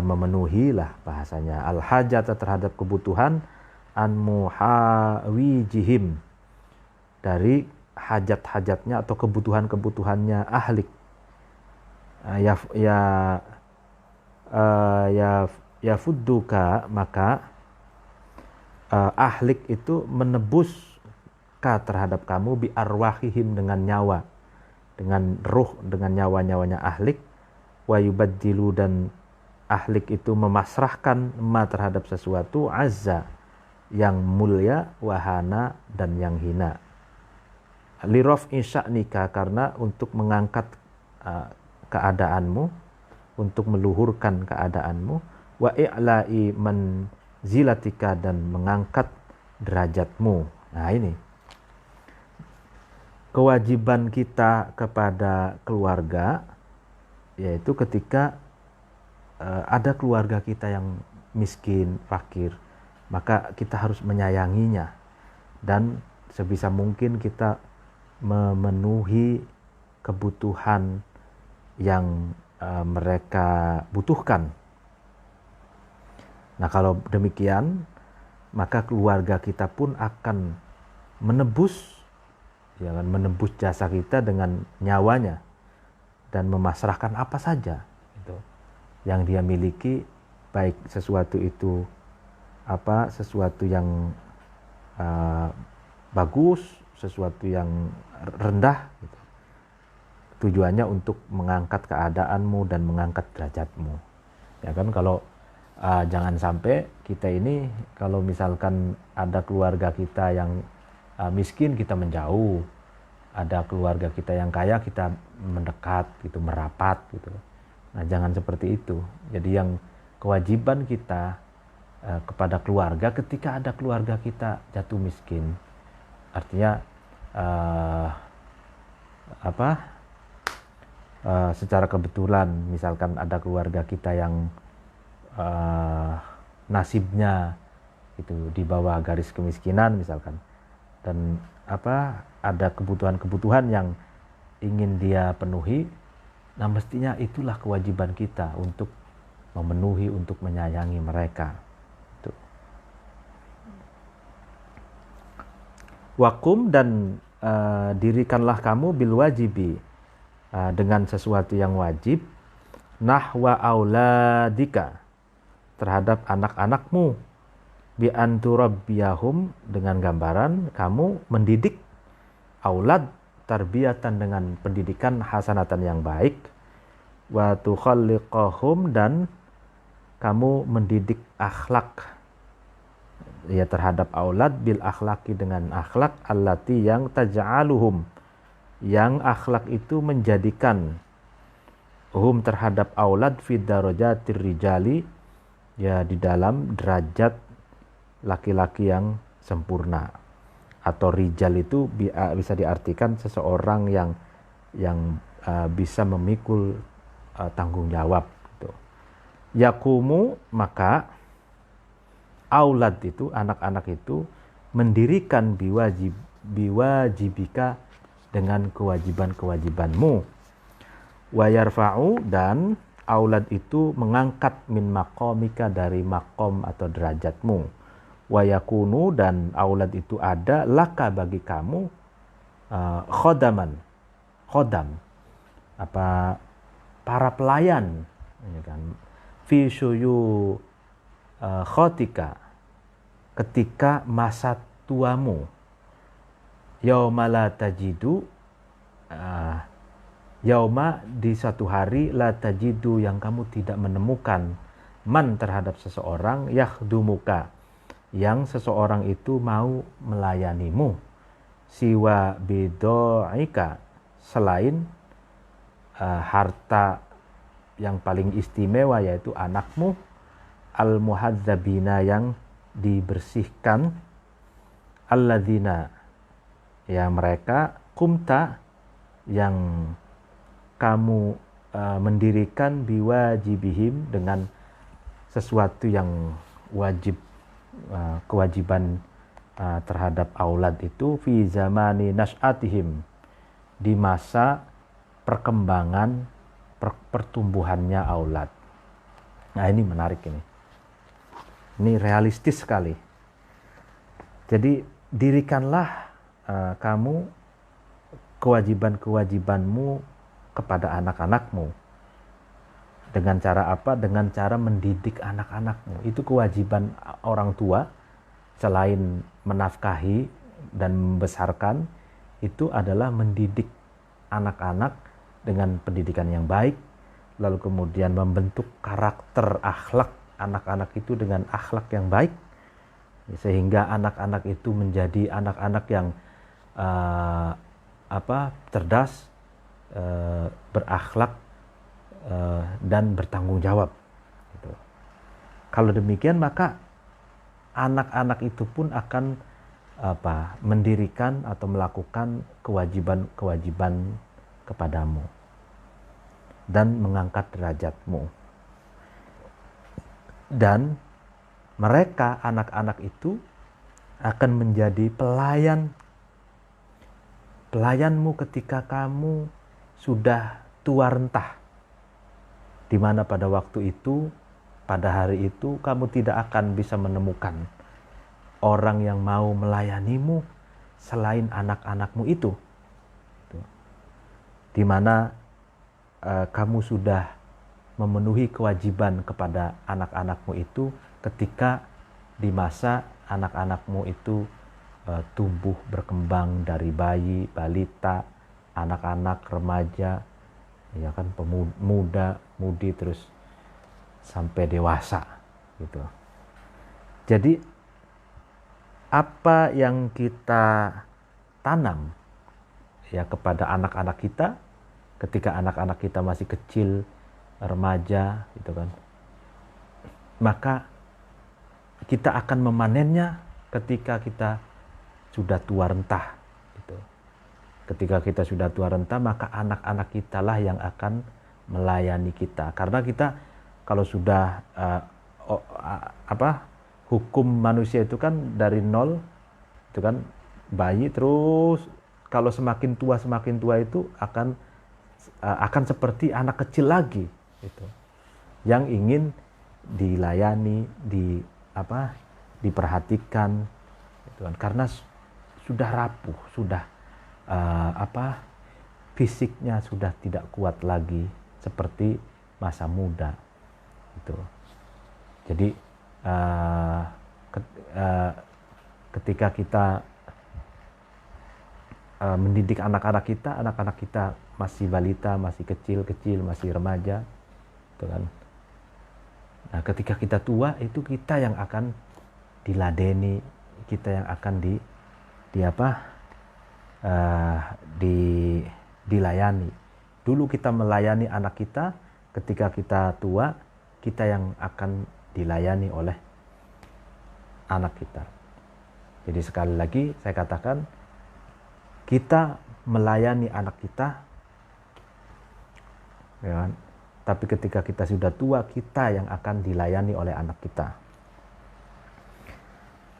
memenuhi lah bahasanya al-hajata, terhadap kebutuhan, an muhawijihim, dari hajat-hajatnya atau kebutuhan-kebutuhannya ahlik. Ya fudduka, maka ahlik itu menebus ka, terhadap kamu, bi arwahihim, dengan nyawa, dengan ruh, dengan nyawa-nyawanya ahlik, wa yubaddilu, dan ahlik itu memasrahkan ma, terhadap sesuatu, azza, yang mulia, wahana, dan yang hina. Liraf'i sya'nika, karena untuk mengangkat keadaanmu, untuk meluhurkan keadaanmu, wa i'la'i manzilatika, dan mengangkat derajatmu. Nah, ini kewajiban kita kepada keluarga, yaitu ketika ada keluarga kita yang miskin, fakir, maka kita harus menyayanginya, dan sebisa mungkin kita memenuhi kebutuhan yang mereka butuhkan. Nah, kalau demikian, maka keluarga kita pun akan menebus, ya kan, menebus jasa kita dengan nyawanya, dan memasrahkan apa saja gitu, yang dia miliki, baik sesuatu itu sesuatu yang bagus, sesuatu yang rendah gitu. Tujuannya untuk mengangkat keadaanmu dan mengangkat derajatmu, ya kan. Kalau jangan sampai kita ini, kalau misalkan ada keluarga kita yang miskin, kita menjauh, ada keluarga kita yang kaya, kita mendekat gitu, merapat gitu. Nah, jangan seperti itu. Jadi yang kewajiban kita kepada keluarga, ketika ada keluarga kita jatuh miskin, artinya secara kebetulan, misalkan ada keluarga kita yang nasibnya itu di bawah garis kemiskinan misalkan, dan ada kebutuhan-kebutuhan yang ingin dia penuhi, nah mestinya itulah kewajiban kita untuk memenuhi, untuk menyayangi mereka. Wakum, dan dirikanlah kamu bil wajibi, dengan sesuatu yang wajib, nahwa auladika, terhadap anak-anakmu, bi anturabbiyahum, dengan gambaran kamu mendidik aulad, tarbiyatan, dengan pendidikan hasanatan yang baik, wa tukhalliqahum, dan kamu mendidik akhlak, ya, terhadap aulad, bil akhlaki, dengan akhlak, allati, yang taj'aluhum, yang akhlak itu menjadikan hum, terhadap aulad, fi darajatir rijali, ya, di dalam derajat laki-laki yang sempurna. Atau rijal itu bisa diartikan seseorang yang bisa memikul tanggung jawab gitu. Yakumu, maka aulad itu, anak-anak itu mendirikan biwajibika, dengan kewajiban-kewajibanmu. Wa yarfa'u, dan aulad itu mengangkat min maqamika, dari makom atau derajatmu. Wa yakunu, dan aulad itu ada laka, bagi kamu, khodaman, khodam, para pelayan, ya kan, fi syuyu khotika, ketika masa tuamu, yauma la tajidu, yauma, di suatu hari, la tajidu, yang kamu tidak menemukan, man terhadap seseorang, yakhdumuka yang seseorang itu mau melayanimu, siwa bido'ika selain harta yang paling istimewa yaitu anakmu, al-muhadzabina yang dibersihkan, alladzina ya mereka, kumta yang kamu mendirikan, biwajibihim dengan sesuatu yang wajib, kewajiban terhadap aulad itu, fi zamani nas'atihim di masa perkembangan pertumbuhannya aulad. Nah ini menarik ini. Ini realistis sekali. Jadi dirikanlah kamu kewajiban-kewajibanmu kepada anak-anakmu. Dengan cara apa? Dengan cara mendidik anak-anakmu. Itu kewajiban orang tua, selain menafkahi dan membesarkan, itu adalah mendidik anak-anak dengan pendidikan yang baik, lalu kemudian membentuk karakter akhlak anak-anak itu dengan akhlak yang baik, sehingga anak-anak itu menjadi anak-anak yang cerdas, berakhlak, dan bertanggung jawab. Gitu. Kalau demikian maka anak-anak itu pun akan mendirikan atau melakukan kewajiban-kewajiban kepadamu dan mengangkat derajatmu. Dan mereka, anak-anak itu akan menjadi pelayanmu ketika kamu sudah tua renta, di mana pada waktu itu, pada hari itu kamu tidak akan bisa menemukan orang yang mau melayanimu selain anak-anakmu itu. Di mana kamu sudah memenuhi kewajiban kepada anak-anakmu itu ketika di masa anak-anakmu itu tumbuh berkembang dari bayi, balita, anak-anak, remaja, ya kan, pemuda, mudi, terus sampai dewasa gitu. Jadi apa yang kita tanam ya kepada anak-anak kita ketika anak-anak kita masih kecil, remaja gitu kan, maka kita akan memanennya ketika kita sudah tua renta gitu. Ketika kita sudah tua renta, maka anak-anak kita lah yang akan melayani kita. Karena kita kalau sudah hukum manusia itu kan dari nol, itu kan bayi, terus kalau semakin tua itu akan seperti anak kecil lagi gitu, yang ingin dilayani, diperhatikan gitu kan, karena sudah rapuh, sudah fisiknya sudah tidak kuat lagi seperti masa muda gitu. Jadi ketika kita mendidik anak-anak kita masih balita, masih kecil, masih remaja gitu kan. Nah, ketika kita tua itu kita yang akan diladeni, kita yang akan dilayani. Dulu kita melayani anak kita, ketika kita tua kita yang akan dilayani oleh anak kita. Jadi sekali lagi saya katakan, kita melayani anak kita, ya kan? Tapi ketika kita sudah tua, kita yang akan dilayani oleh anak kita.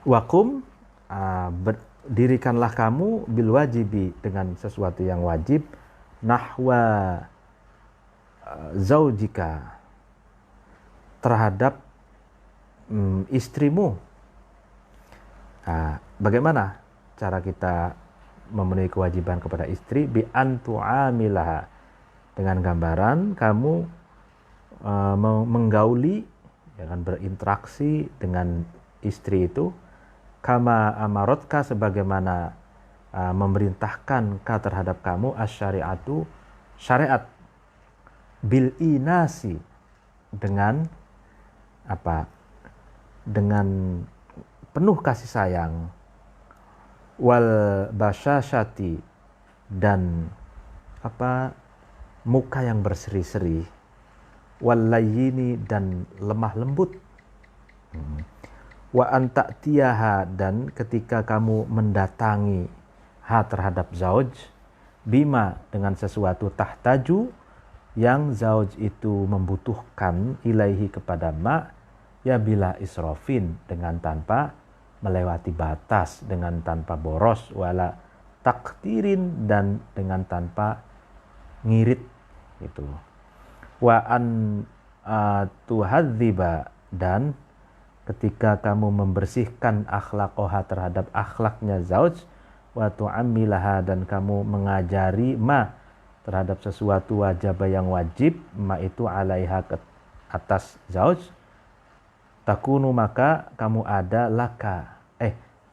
Wakum, dirikanlah kamu bil wajibi dengan sesuatu yang wajib, nahwa zaujika terhadap istrimu. Nah, bagaimana cara kita memenuhi kewajiban kepada istri? Bi antu'amilaha, dengan gambaran kamu menggauli, dengan berinteraksi dengan istri itu, kama amarotka, sebagaimana memerintahkan ka terhadap kamu, asyariatu, syariat, bil inasi, dengan apa dengan penuh kasih sayang, wal basyashati, dan apa muka yang berseri-seri, wal layyini, dan lemah lembut, wa anta'tiyaha, dan ketika kamu mendatangi terhadap zauj, bima, dengan sesuatu tahtaju yang zauj itu membutuhkan, ilaihi, kepada ma, ya bila israfin, dengan tanpa melewati batas, dengan tanpa boros, wala taktirin, dan dengan tanpa ngirit gitu. Wa an tuhadziba, dan ketika kamu membersihkan akhlaqoha, terhadap akhlaknya zauj, wa tu'amilaha, dan kamu mengajari ma, terhadap sesuatu wajib yang wajib, ma itu alaiha, ke atas zauj, takunu, maka kamu ada, laka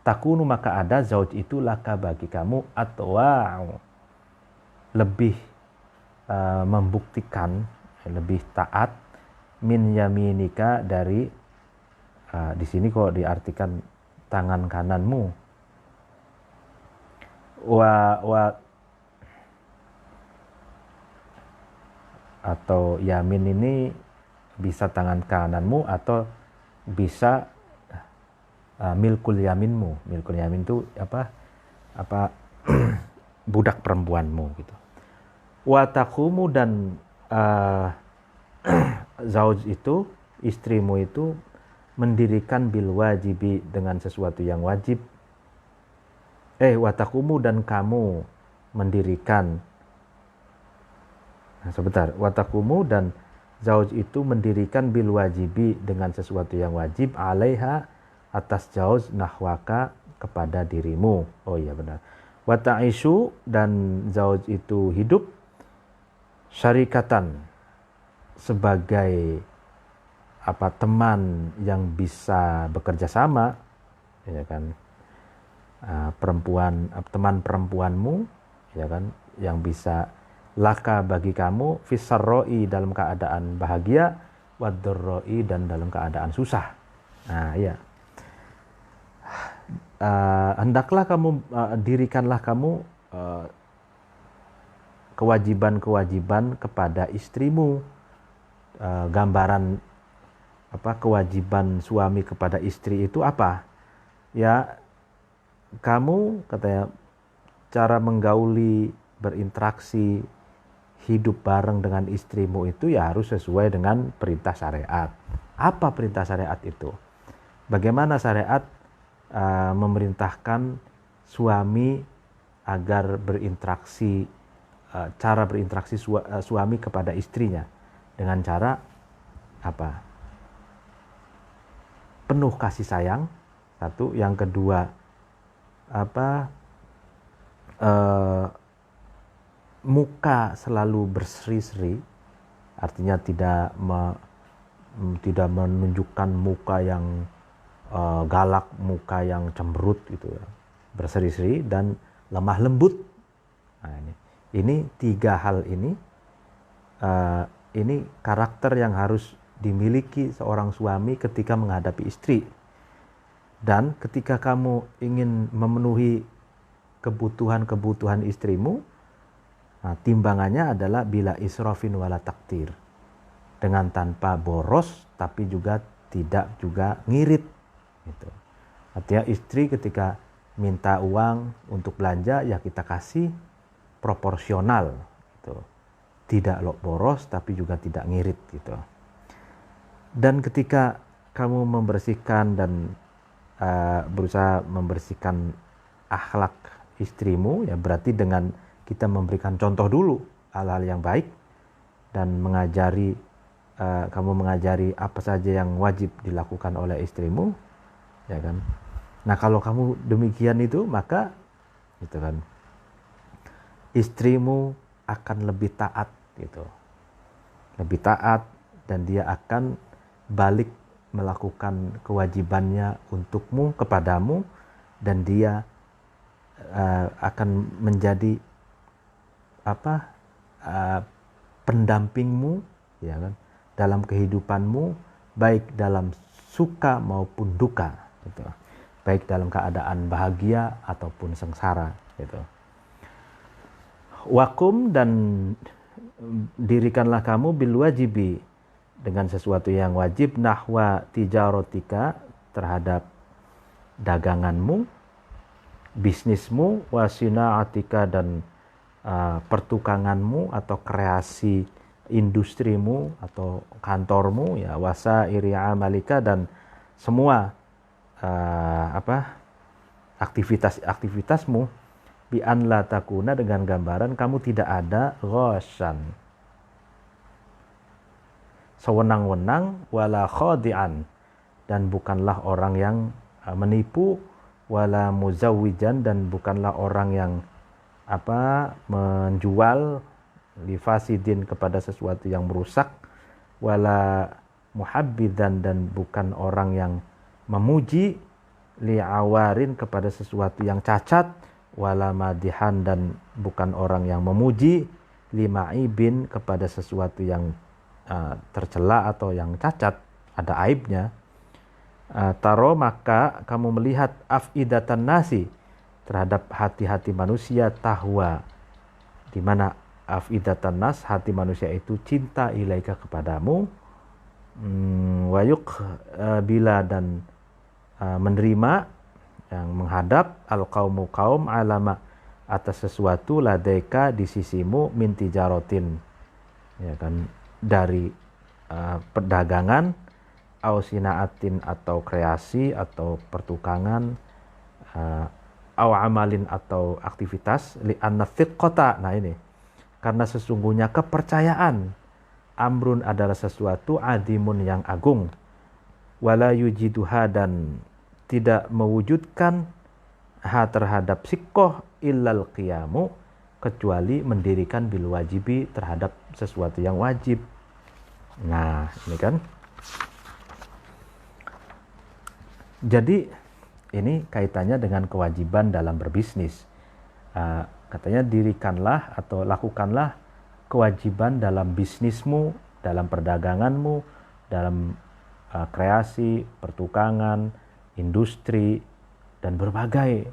takunu, maka ada zauj itu, laka, bagi kamu, atwa, lebih membuktikan, lebih taat, min yaminika, dari di sini kok diartikan tangan kananmu, wa atau yamin ini bisa tangan kananmu atau bisa milkul yaminmu. Milkul yamin itu apa budak perempuanmu gitu. Wa taqumu, dan zauj itu, istrimu itu mendirikan bil wajibi, dengan sesuatu yang wajib. Wa taqumu, dan kamu mendirikan, wa taqumu, dan zauj itu mendirikan bil wajibi, dengan sesuatu yang wajib, alaiha, atas zauj, nahwaka, kepada dirimu. Oh iya benar. Wa ta'ishu, dan zauj itu hidup syarikatan, sebagai teman yang bisa bekerja sama, ya kan, teman perempuanmu, ya kan, yang bisa laka, bagi kamu, fisarroi, dalam keadaan bahagia, wadurroi, dan dalam keadaan susah. Nah ya, hendaklah kamu dirikanlah kamu kewajiban-kewajiban kepada istrimu. Gambaran kewajiban suami kepada istri itu apa? Ya, kamu, katanya, cara menggauli, berinteraksi, hidup bareng dengan istrimu itu ya harus sesuai dengan perintah syariat. Apa perintah syariat itu? Bagaimana syariat memerintahkan suami agar berinteraksi, cara berinteraksi suami kepada istrinya dengan cara apa? Penuh kasih sayang, satu. Yang kedua, muka selalu berseri-seri, artinya tidak menunjukkan muka yang galak, muka yang cemberut gitu ya, berseri-seri, dan lemah lembut. Nah, ini tiga hal ini karakter yang harus dimiliki seorang suami ketika menghadapi istri. Dan ketika kamu ingin memenuhi kebutuhan-kebutuhan istrimu, timbangannya adalah bila israfin wala taktir, dengan tanpa boros tapi juga tidak juga ngirit gitu. Artinya istri ketika minta uang untuk belanja, ya kita kasih proporsional gitu. Tidak boros tapi juga tidak ngirit gitu. Dan ketika kamu membersihkan dan berusaha membersihkan akhlak istrimu, ya berarti dengan kita memberikan contoh dulu hal-hal yang baik dan kamu mengajari apa saja yang wajib dilakukan oleh istrimu, ya kan. Nah, kalau kamu demikian itu, maka gitu kan, istrimu akan lebih taat gitu. Lebih taat, dan dia akan balik melakukan kewajibannya untukmu, kepadamu, dan dia akan menjadi pendampingmu, ya kan, dalam kehidupanmu, baik dalam suka maupun duka gitu. Baik dalam keadaan bahagia ataupun sengsara gitu. Wakum, dan dirikanlah kamu bil wajibi, dengan sesuatu yang wajib, nahwa tijarotika, terhadap daganganmu, bisnismu, wasinaatika, dan pertukanganmu atau kreasi industrimu atau kantormu, ya, wasa iri amalika, dan semua aktivitasmu, bi an la takuna, dengan gambaran kamu tidak ada ghasyan, sewenang-wenang, wala khadi'an, dan bukanlah orang yang menipu, wala muzawwijan, dan bukanlah orang yang menjual lifasidin, kepada sesuatu yang merusak, wala muhabbidan, dan bukan orang yang memuji, li'awarin, kepada sesuatu yang cacat, wala madihan, dan bukan orang yang memuji, lima'ibin, kepada sesuatu yang tercela atau yang cacat, ada aibnya. Taro, maka kamu melihat afidatan nasi, terhadap hati-hati manusia, tahwa, di mana afidatan nas, hati manusia itu cinta, ilaika, kepadamu, wayuk bila, dan menerima, yang menghadap, al qaumu, kaum, alama, atas sesuatu, ladaika, di sisimu, min tijarotin, ya kan, dari perdagangan, au sinaatin, atau kreasi atau pertukangan, au amalin, atau aktivitas, li anna thiqata, nah ini, karena sesungguhnya kepercayaan, amrun, adalah sesuatu, adimun, yang agung, wala yujiduha, dan tidak mewujudkan, ha, terhadap sikoh, illal qiyamu, kecuali mendirikan bil wajibi, terhadap sesuatu yang wajib. Nah, ini kan. Jadi ini kaitannya dengan kewajiban dalam berbisnis. Katanya dirikanlah atau lakukanlah kewajiban dalam bisnismu, dalam perdaganganmu, dalam kreasi, pertukangan, industri, dan berbagai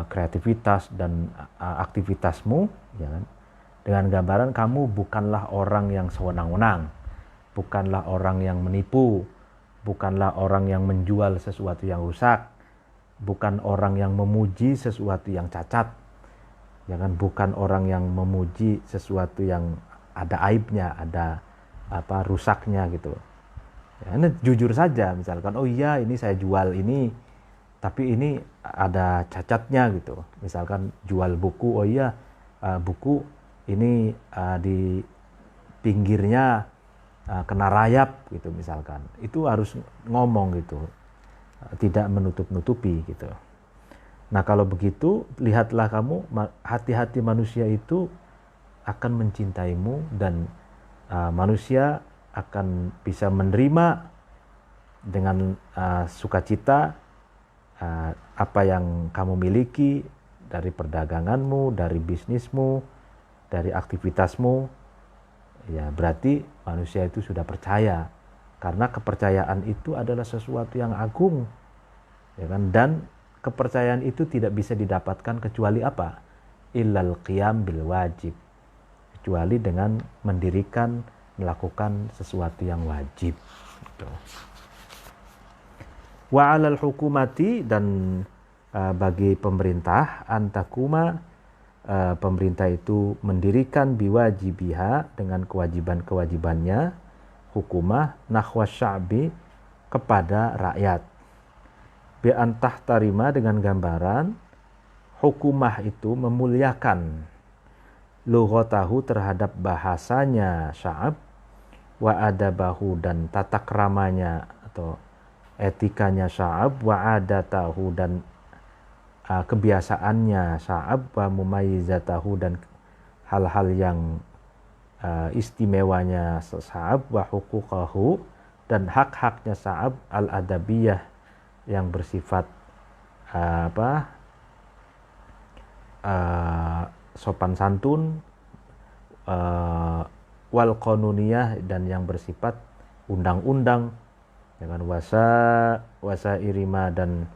kreativitas dan aktivitasmu, ya kan? Dengan gambaran kamu bukanlah orang yang sewenang-wenang, bukanlah orang yang menipu, bukanlah orang yang menjual sesuatu yang rusak, bukan orang yang memuji sesuatu yang cacat, ya kan? Bukan orang yang memuji sesuatu yang ada aibnya, ada rusaknya gitu. Ya, ini jujur saja, misalkan, oh iya ini saya jual ini, tapi ini ada cacatnya gitu. Misalkan jual buku, oh iya buku ini di pinggirnya kena rayap gitu misalkan. Itu harus ngomong gitu, tidak menutup-nutupi gitu. Nah kalau begitu, lihatlah kamu, hati-hati manusia itu akan mencintaimu, dan manusia akan bisa menerima dengan sukacita apa yang kamu miliki, dari perdaganganmu, dari bisnismu, dari aktivitasmu. Ya berarti manusia itu sudah percaya, karena kepercayaan itu adalah sesuatu yang agung, ya kan? Dan kepercayaan itu tidak bisa didapatkan kecuali apa? Illal qiyam bil wajib, kecuali dengan mendirikan, melakukan sesuatu yang wajib. Wa 'alal hukumati, dan bagi pemerintah, antakuma, pemerintah itu mendirikan biwajibiha, dengan kewajiban-kewajibannya, hukumah, nahwa sya'bi, kepada rakyat. Bi antah tarima, dengan gambaran hukumah itu memuliakan, lughatahu, terhadap bahasanya sya'ab, wa adabahu, dan tata keramanya atau etikanya sya'ab, wa adatahu, dan kebiasaannya sya'ab, wa mumayyizatahu, dan hal-hal yang istimewanya sya'ab, wa huquqahu, dan hak-haknya sya'ab, al-adabiyah, yang bersifat sopan santun, wal qanuniyah, dan yang bersifat undang-undang, dengan wasa irima dan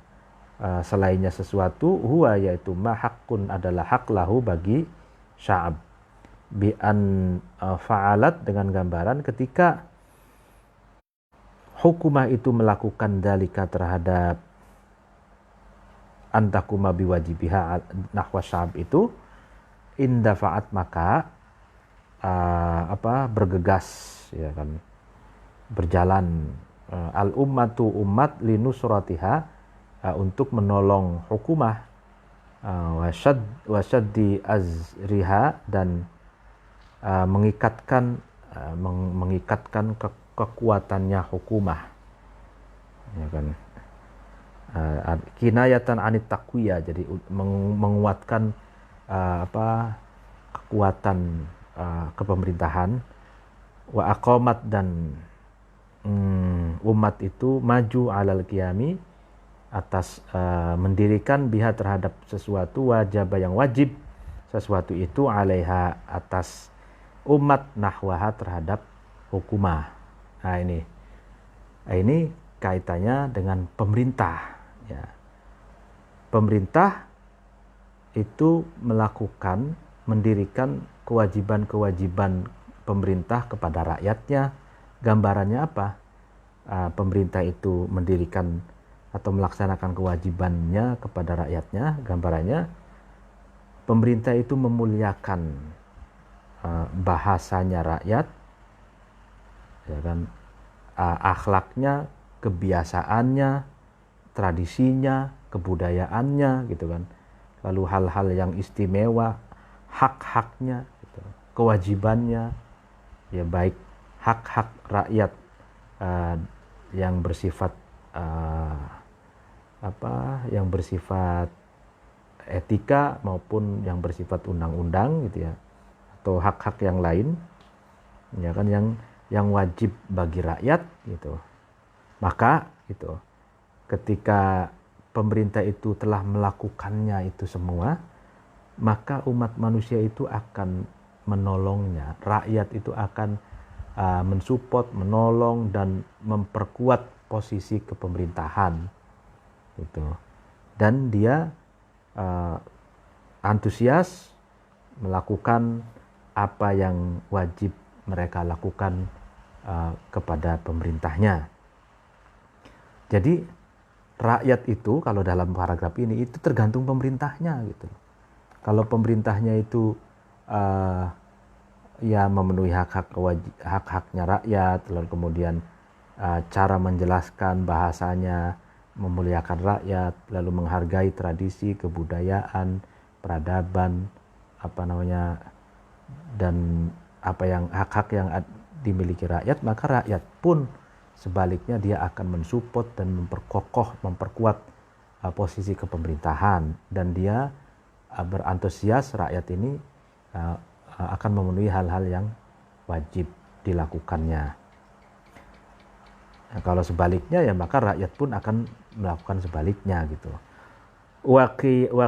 selainnya sesuatu, huwa yaitu ma haqqun adalah hak lahu bagi sya'ab, bi an fa'alat dengan gambaran ketika hukumah itu melakukan dalika terhadap antakuma biwajibiha nahwa sya'ab itu, indafa'at maka bergegas, ya kan, berjalan al ummatu umat linusratiha untuk menolong hukumah, wasyaddi azriha dan mengikatkan kekuatannya hukumah, ya kan, kinayatan anit taqwiyah, jadi menguatkan kekuatan kepemerintahan, wa aqamat dan umat itu maju alal qiyami atas mendirikan biha terhadap sesuatu, wajib yang wajib sesuatu itu, alaiha atas umat, nahwaha terhadap hukumah. Nah ini kaitannya dengan pemerintah, ya. Pemerintah itu mendirikan kewajiban-kewajiban pemerintah kepada rakyatnya. Gambarannya apa? Pemerintah itu mendirikan atau melaksanakan kewajibannya kepada rakyatnya. Gambarannya pemerintah itu memuliakan bahasanya rakyat, ya kan, akhlaknya, kebiasaannya, tradisinya, kebudayaannya, gitu kan. Lalu hal-hal yang istimewa, hak-haknya, gitu, kewajibannya, ya baik hak-hak rakyat yang bersifat yang bersifat etika maupun yang bersifat undang-undang, gitu ya, atau hak-hak yang lain, ya kan, yang wajib bagi rakyat, gitu. Maka gitu, ketika pemerintah itu telah melakukannya itu semua, maka umat manusia itu akan menolongnya, rakyat itu akan mensupport, menolong dan memperkuat posisi kepemerintahan, gitu. Dan dia antusias melakukan apa yang wajib mereka lakukan kepada pemerintahnya. Jadi rakyat itu kalau dalam paragraf ini itu tergantung pemerintahnya, gitu. Kalau pemerintahnya itu ya memenuhi hak-haknya rakyat, lalu kemudian cara menjelaskan bahasanya memuliakan rakyat, lalu menghargai tradisi, kebudayaan, peradaban, dan hak-hak yang dimiliki rakyat, maka rakyat pun sebaliknya dia akan mensupport dan memperkuat posisi kepemerintahan, dan dia berantusias rakyat ini akan memenuhi hal-hal yang wajib dilakukannya. Nah, kalau sebaliknya ya maka rakyat pun akan melakukan sebaliknya, gitu. Wa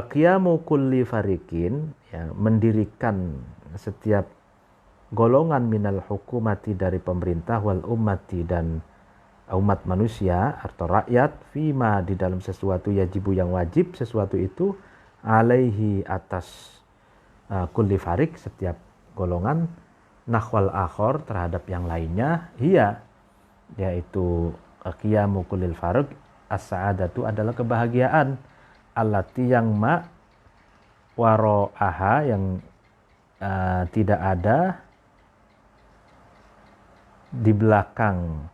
qiyamu kulli fariqin, ya, mendirikan setiap golongan minal hukumati dari pemerintah, wal ummati dan umat manusia atau rakyat, fima di dalam sesuatu, yajibu yang wajib sesuatu itu, alaihi atas kulli farik setiap golongan, nahwal akhor terhadap yang lainnya, yaitu qiyamu kullil farik, as-sa'adatu adalah kebahagiaan, allati yang waro'aha yang tidak ada di belakang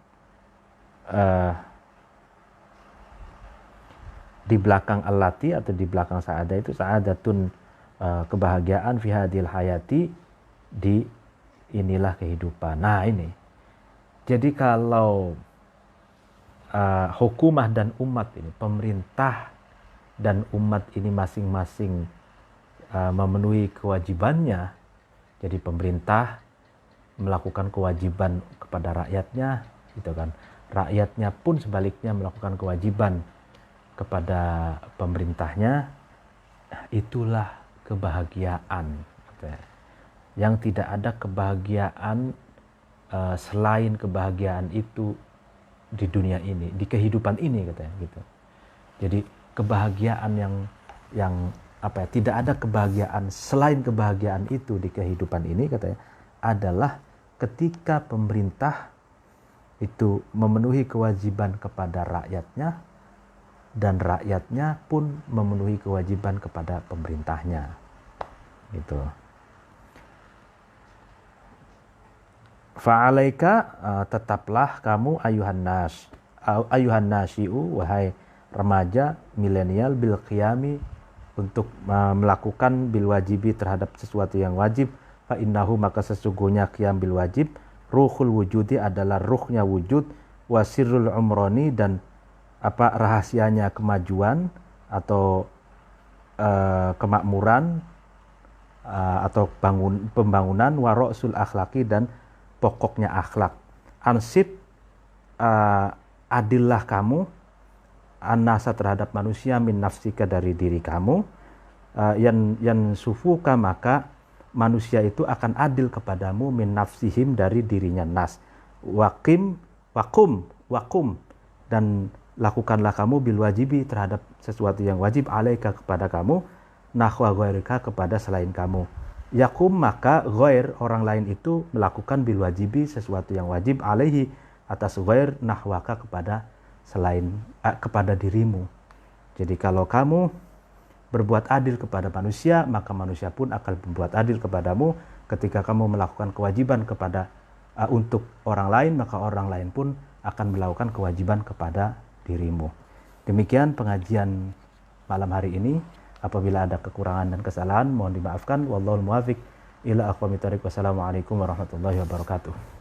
allati atau di belakang sa'adah itu, sa'adatun kebahagiaan fi hadil hayati, di inilah kehidupan. Nah ini, jadi kalau hukumah dan umat ini, pemerintah dan umat ini masing-masing memenuhi kewajibannya, jadi pemerintah melakukan kewajiban kepada rakyatnya, gitu kan. Rakyatnya pun sebaliknya melakukan kewajiban kepada pemerintahnya, itulah kebahagiaan. Yang tidak ada kebahagiaan selain kebahagiaan itu di dunia ini, di kehidupan ini katanya gitu. Jadi kebahagiaan yang apa ya, tidak ada kebahagiaan selain kebahagiaan itu di kehidupan ini katanya, adalah ketika pemerintah itu memenuhi kewajiban kepada rakyatnya dan rakyatnya pun memenuhi kewajiban kepada pemerintahnya gitu. Fa'alaika, tetaplah kamu ayuhan nasi'u, wahai remaja milenial, bil qiyami, untuk melakukan bil wajibi, terhadap sesuatu yang wajib. Fa innahu, maka sesungguhnya qiyam bil wajib, ruhul wujudi, adalah ruhnya wujud, wasirul umroni, dan apa rahasianya kemajuan atau kemakmuran atau pembangunan, warosul akhlaki, dan pokoknya akhlak. Ansib, adillah kamu, anasa, terhadap manusia, min nafsika, dari diri kamu, yan sufuka, maka manusia itu akan adil kepadamu, min nafsihim, dari dirinya nas. Wakum, dan lakukanlah kamu bil wajibi, terhadap sesuatu yang wajib, alaika, kepada kamu, nahwa ghairika, kepada selain kamu. Yakum, maka ghair, orang lain itu melakukan bil wajibi, sesuatu yang wajib, alaihi, atas ghair, nahwaka, kepada selain kepada dirimu. Jadi kalau kamu berbuat adil kepada manusia, maka manusia pun akan berbuat adil kepadamu. Ketika kamu melakukan kewajiban kepada untuk orang lain, maka orang lain pun akan melakukan kewajiban kepada dirimu. Demikian pengajian malam hari ini. Apabila ada kekurangan dan kesalahan, mohon dimaafkan. Wallahul muwaffiq ila aqwamit thoriq. Wassalamualaikum warahmatullahi wabarakatuh.